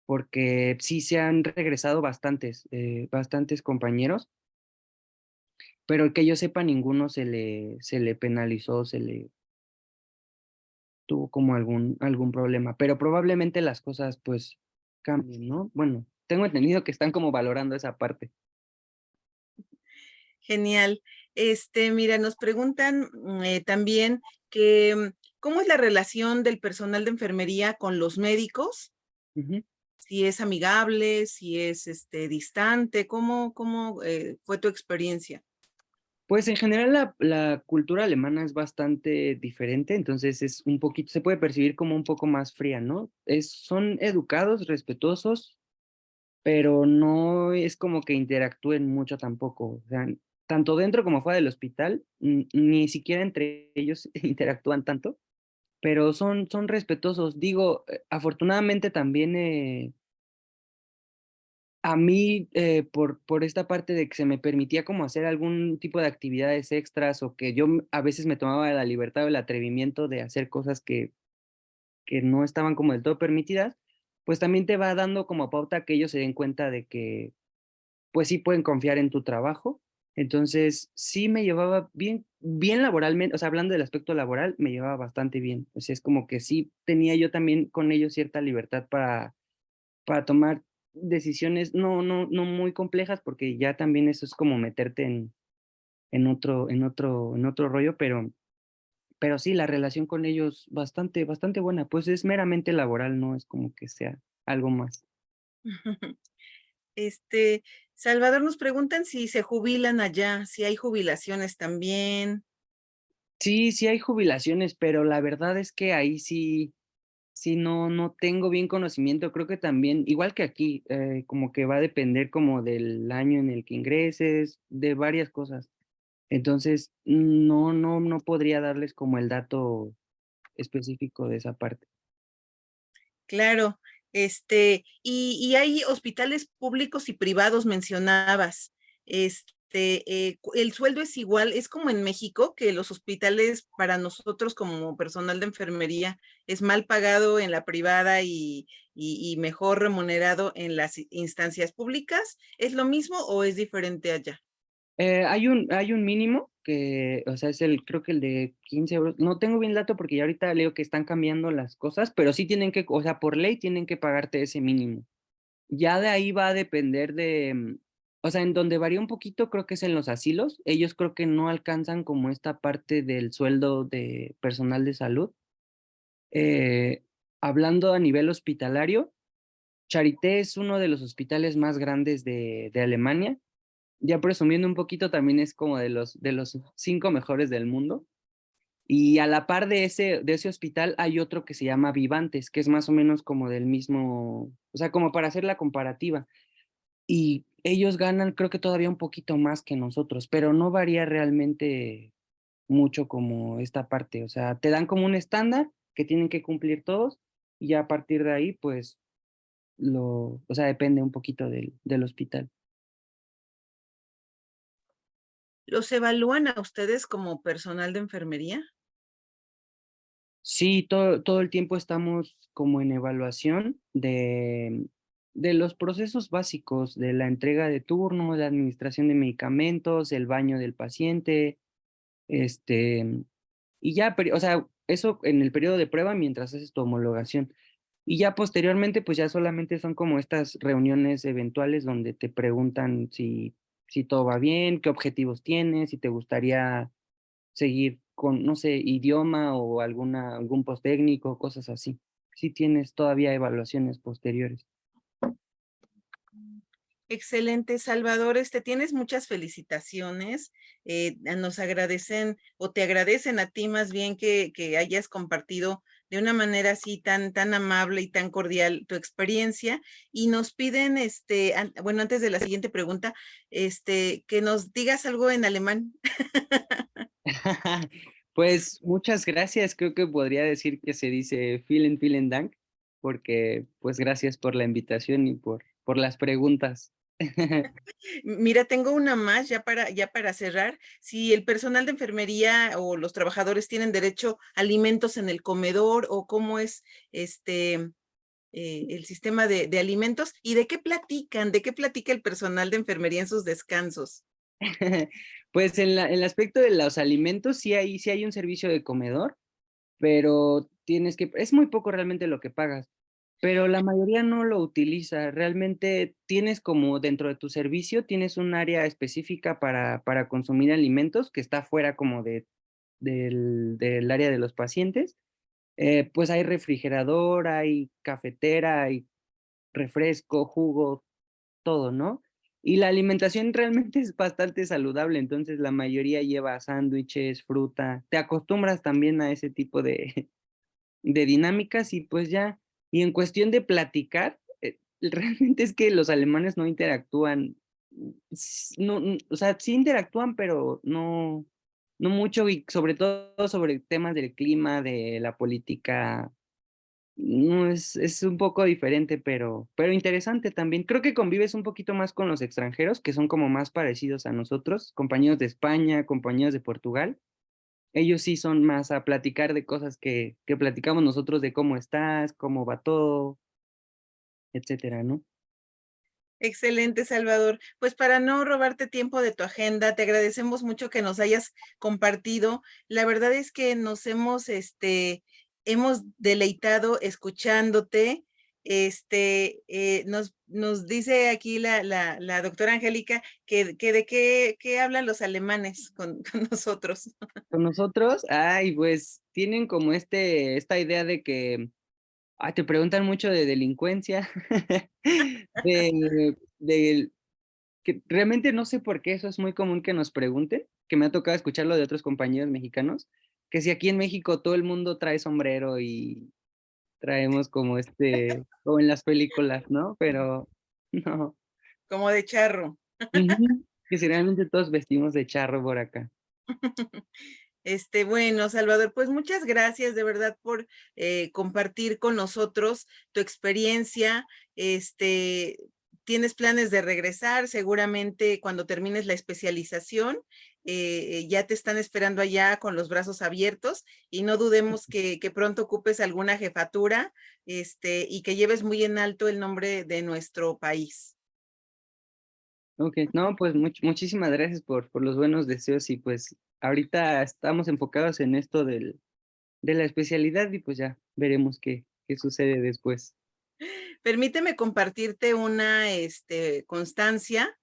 Speaker 2: porque sí se han regresado bastantes compañeros, pero que yo sepa, ninguno se le penalizó, se le tuvo como algún problema, pero probablemente las cosas, pues, cambien, ¿no? Bueno, tengo entendido que están como valorando esa parte.
Speaker 1: Genial. Mira, nos preguntan también que, ¿cómo es la relación del personal de enfermería con los médicos?
Speaker 2: Ujú.
Speaker 1: Si es amigable, si es distante, ¿cómo fue tu experiencia?
Speaker 2: Pues, en general, la cultura alemana es bastante diferente, entonces es un poquito se puede percibir como un poco más fría, ¿no? Son educados, respetuosos, pero no es como que interactúen mucho tampoco, o sea, tanto dentro como fuera del hospital, ni siquiera entre ellos interactúan tanto, pero son respetuosos. Digo, afortunadamente también, a mí, por esta parte de que se me permitía como hacer algún tipo de actividades extras, o que yo a veces me tomaba la libertad o el atrevimiento de hacer cosas que no estaban como del todo permitidas, pues también te va dando como pauta que ellos se den cuenta de que, pues sí pueden confiar en tu trabajo. Entonces, sí me llevaba bien laboralmente, o sea, hablando del aspecto laboral, me llevaba bastante bien. O sea, es como que sí tenía yo también con ellos cierta libertad para tomar decisiones no muy complejas, porque ya también eso es como meterte en otro rollo, pero sí, la relación con ellos bastante buena, pues es meramente laboral, no es como que sea algo más.
Speaker 1: Este, Salvador, nos preguntan si se jubilan allá, si hay jubilaciones también.
Speaker 2: Sí, sí hay jubilaciones, pero la verdad es que ahí sí no tengo bien conocimiento. Creo que también, igual que aquí, como que va a depender como del año en el que ingreses, de varias cosas. Entonces, no podría darles como el dato específico de esa parte.
Speaker 1: Claro, y hay hospitales públicos y privados, mencionabas. ¿El sueldo es igual? ¿Es como en México, que los hospitales para nosotros como personal de enfermería es mal pagado en la privada y mejor remunerado en las instancias públicas? ¿Es lo mismo o es diferente allá?
Speaker 2: Hay un mínimo que, o sea, creo que el de 15 euros. No tengo bien el dato porque ya ahorita leo que están cambiando las cosas, pero sí tienen que, o sea, por ley tienen que pagarte ese mínimo. Ya de ahí va a depender O sea, en donde varía un poquito creo que es en los asilos. Ellos creo que no alcanzan como esta parte del sueldo de personal de salud. Eh, Hablando a nivel hospitalario, Charité es uno de los hospitales más grandes de Alemania. Ya presumiendo un poquito, también es como de los 5 mejores del mundo. Y a la par de ese hospital hay otro que se llama Vivantes, que es más o menos como del mismo, o sea, como para hacer la comparativa. Y ellos ganan, creo que todavía un poquito más que nosotros, pero no varía realmente mucho como esta parte. O sea, te dan como un estándar que tienen que cumplir todos y ya a partir de ahí, pues, o sea, depende un poquito del hospital.
Speaker 1: ¿Los evalúan a ustedes como personal de enfermería?
Speaker 2: Sí, todo el tiempo estamos como en evaluación de los procesos básicos, de la entrega de turnos, la administración de medicamentos, el baño del paciente, este, y ya, o sea, eso en el periodo de prueba mientras haces tu homologación. Y ya posteriormente, pues ya solamente son como estas reuniones eventuales donde te preguntan si todo va bien, qué objetivos tienes, si te gustaría seguir con, no sé, idioma o algún post técnico, cosas así. Sí tienes todavía evaluaciones posteriores.
Speaker 1: Excelente, Salvador. Tienes muchas felicitaciones. Nos agradecen o te agradecen a ti más bien que hayas compartido de una manera así tan amable y tan cordial tu experiencia. Y nos piden, bueno, antes de la siguiente pregunta, que nos digas algo en alemán.
Speaker 2: Pues muchas gracias, creo que podría decir que se dice vielen Dank, porque pues gracias por la invitación y por las preguntas.
Speaker 1: Mira, tengo una más ya para cerrar. Si el personal de enfermería o los trabajadores tienen derecho a alimentos en el comedor o cómo es este el sistema de alimentos y de qué platica el personal de enfermería en sus descansos.
Speaker 2: Pues en el aspecto de los alimentos sí hay un servicio de comedor, pero es muy poco realmente lo que pagas, pero la mayoría no lo utiliza. Realmente tienes como dentro de tu servicio, tienes un área específica para consumir alimentos que está fuera como del área de los pacientes. Pues hay refrigerador, hay cafetera, hay refresco, jugo, todo, ¿no? Y la alimentación realmente es bastante saludable, entonces la mayoría lleva sándwiches, fruta, te acostumbras también a ese tipo de de dinámicas y pues ya. Y en cuestión de platicar, realmente es que los alemanes no interactúan, no, o sea, sí interactúan, pero no mucho y sobre todo sobre temas del clima, de la política, no es un poco diferente, pero interesante también. Creo que convives un poquito más con los extranjeros, que son como más parecidos a nosotros, compañeros de España, compañeros de Portugal. Ellos sí son más a platicar de cosas que platicamos nosotros de cómo estás, cómo va todo, etcétera, ¿no?
Speaker 1: Excelente, Salvador. Pues para no robarte tiempo de tu agenda, te agradecemos mucho que nos hayas compartido. La verdad es que hemos deleitado escuchándote. Nos dice aquí la doctora Angélica que de qué hablan los alemanes con nosotros.
Speaker 2: Con nosotros, ay, pues tienen como esta idea de que, te preguntan mucho de delincuencia, de que realmente no sé por qué eso es muy común que nos pregunten, que me ha tocado escucharlo de otros compañeros mexicanos, que si aquí en México todo el mundo trae sombrero y traemos como en las películas, ¿no? Pero no.
Speaker 1: Como de charro.
Speaker 2: Ujú. Que si realmente todos vestimos de charro por acá.
Speaker 1: Bueno, Salvador, pues muchas gracias de verdad por compartir con nosotros tu experiencia. Tienes planes de regresar, seguramente cuando termines la especialización, ya te están esperando allá con los brazos abiertos y no dudemos que pronto ocupes alguna jefatura, y que lleves muy en alto el nombre de nuestro país.
Speaker 2: Okey. No, pues muchísimas gracias por los buenos deseos y, pues, ahorita estamos enfocados en esto de la especialidad y, pues, ya veremos qué sucede después.
Speaker 1: Permíteme compartirte una constancia.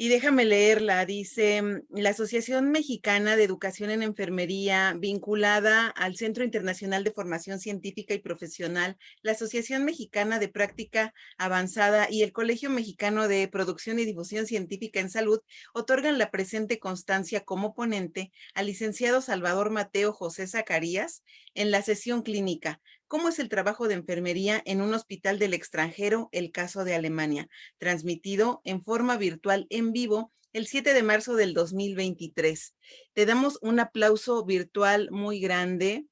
Speaker 1: Y déjame leerla, dice, la Asociación Mexicana de Educación en Enfermería, vinculada al Centro Internacional de Formación Científica y Profesional, la Asociación Mexicana de Práctica Avanzada y el Colegio Mexicano de Producción y Difusión Científica en Salud, otorgan la presente constancia como ponente al licenciado Salvador Mateo José Zacarías en la sesión clínica. ¿Cómo es el trabajo de enfermería en un hospital del extranjero? El caso de Alemania, transmitido en forma virtual en vivo el 7 de marzo del 2023. Te damos un aplauso virtual muy grande.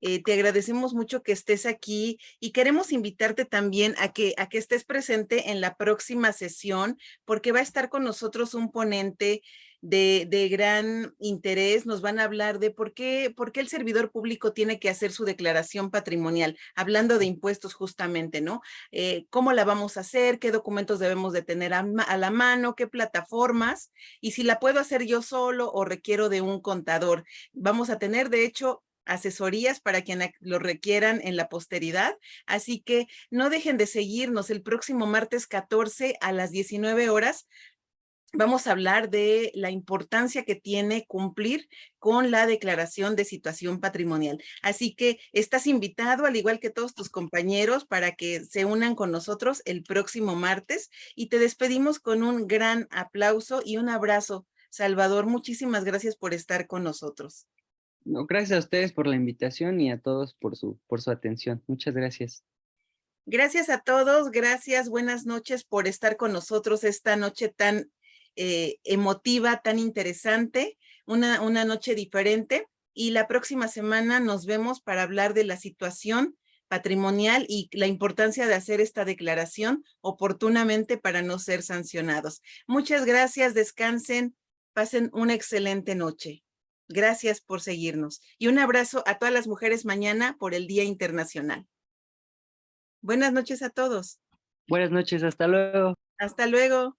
Speaker 1: Te agradecemos mucho que estés aquí y queremos invitarte también a que estés presente en la próxima sesión, porque va a estar con nosotros un ponente de gran interés. Nos van a hablar de por qué el servidor público tiene que hacer su declaración patrimonial, hablando de impuestos justamente, ¿no? ¿Cómo la vamos a hacer? ¿Qué documentos debemos de tener a la mano? ¿Qué plataformas? Y si la puedo hacer yo solo o requiero de un contador. Vamos a tener, de hecho, asesorías para quienes lo requieran en la posteridad. Así que no dejen de seguirnos el próximo martes 14 a las 19 horas. Vamos a hablar de la importancia que tiene cumplir con la declaración de situación patrimonial. Así que estás invitado, al igual que todos tus compañeros, para que se unan con nosotros el próximo martes y te despedimos con un gran aplauso y un abrazo. Salvador, muchísimas gracias por estar con nosotros.
Speaker 2: No, gracias a ustedes por la invitación y a todos por su atención. Muchas gracias.
Speaker 1: Gracias a todos, gracias, buenas noches por estar con nosotros esta noche tan emotiva, tan interesante, una noche diferente. Y la próxima semana nos vemos para hablar de la situación patrimonial y la importancia de hacer esta declaración oportunamente para no ser sancionados. Muchas gracias, descansen, pasen una excelente noche. Gracias por seguirnos. Y un abrazo a todas las mujeres mañana por el Día Internacional. Buenas noches a todos.
Speaker 2: Buenas noches, hasta luego.
Speaker 1: Hasta luego.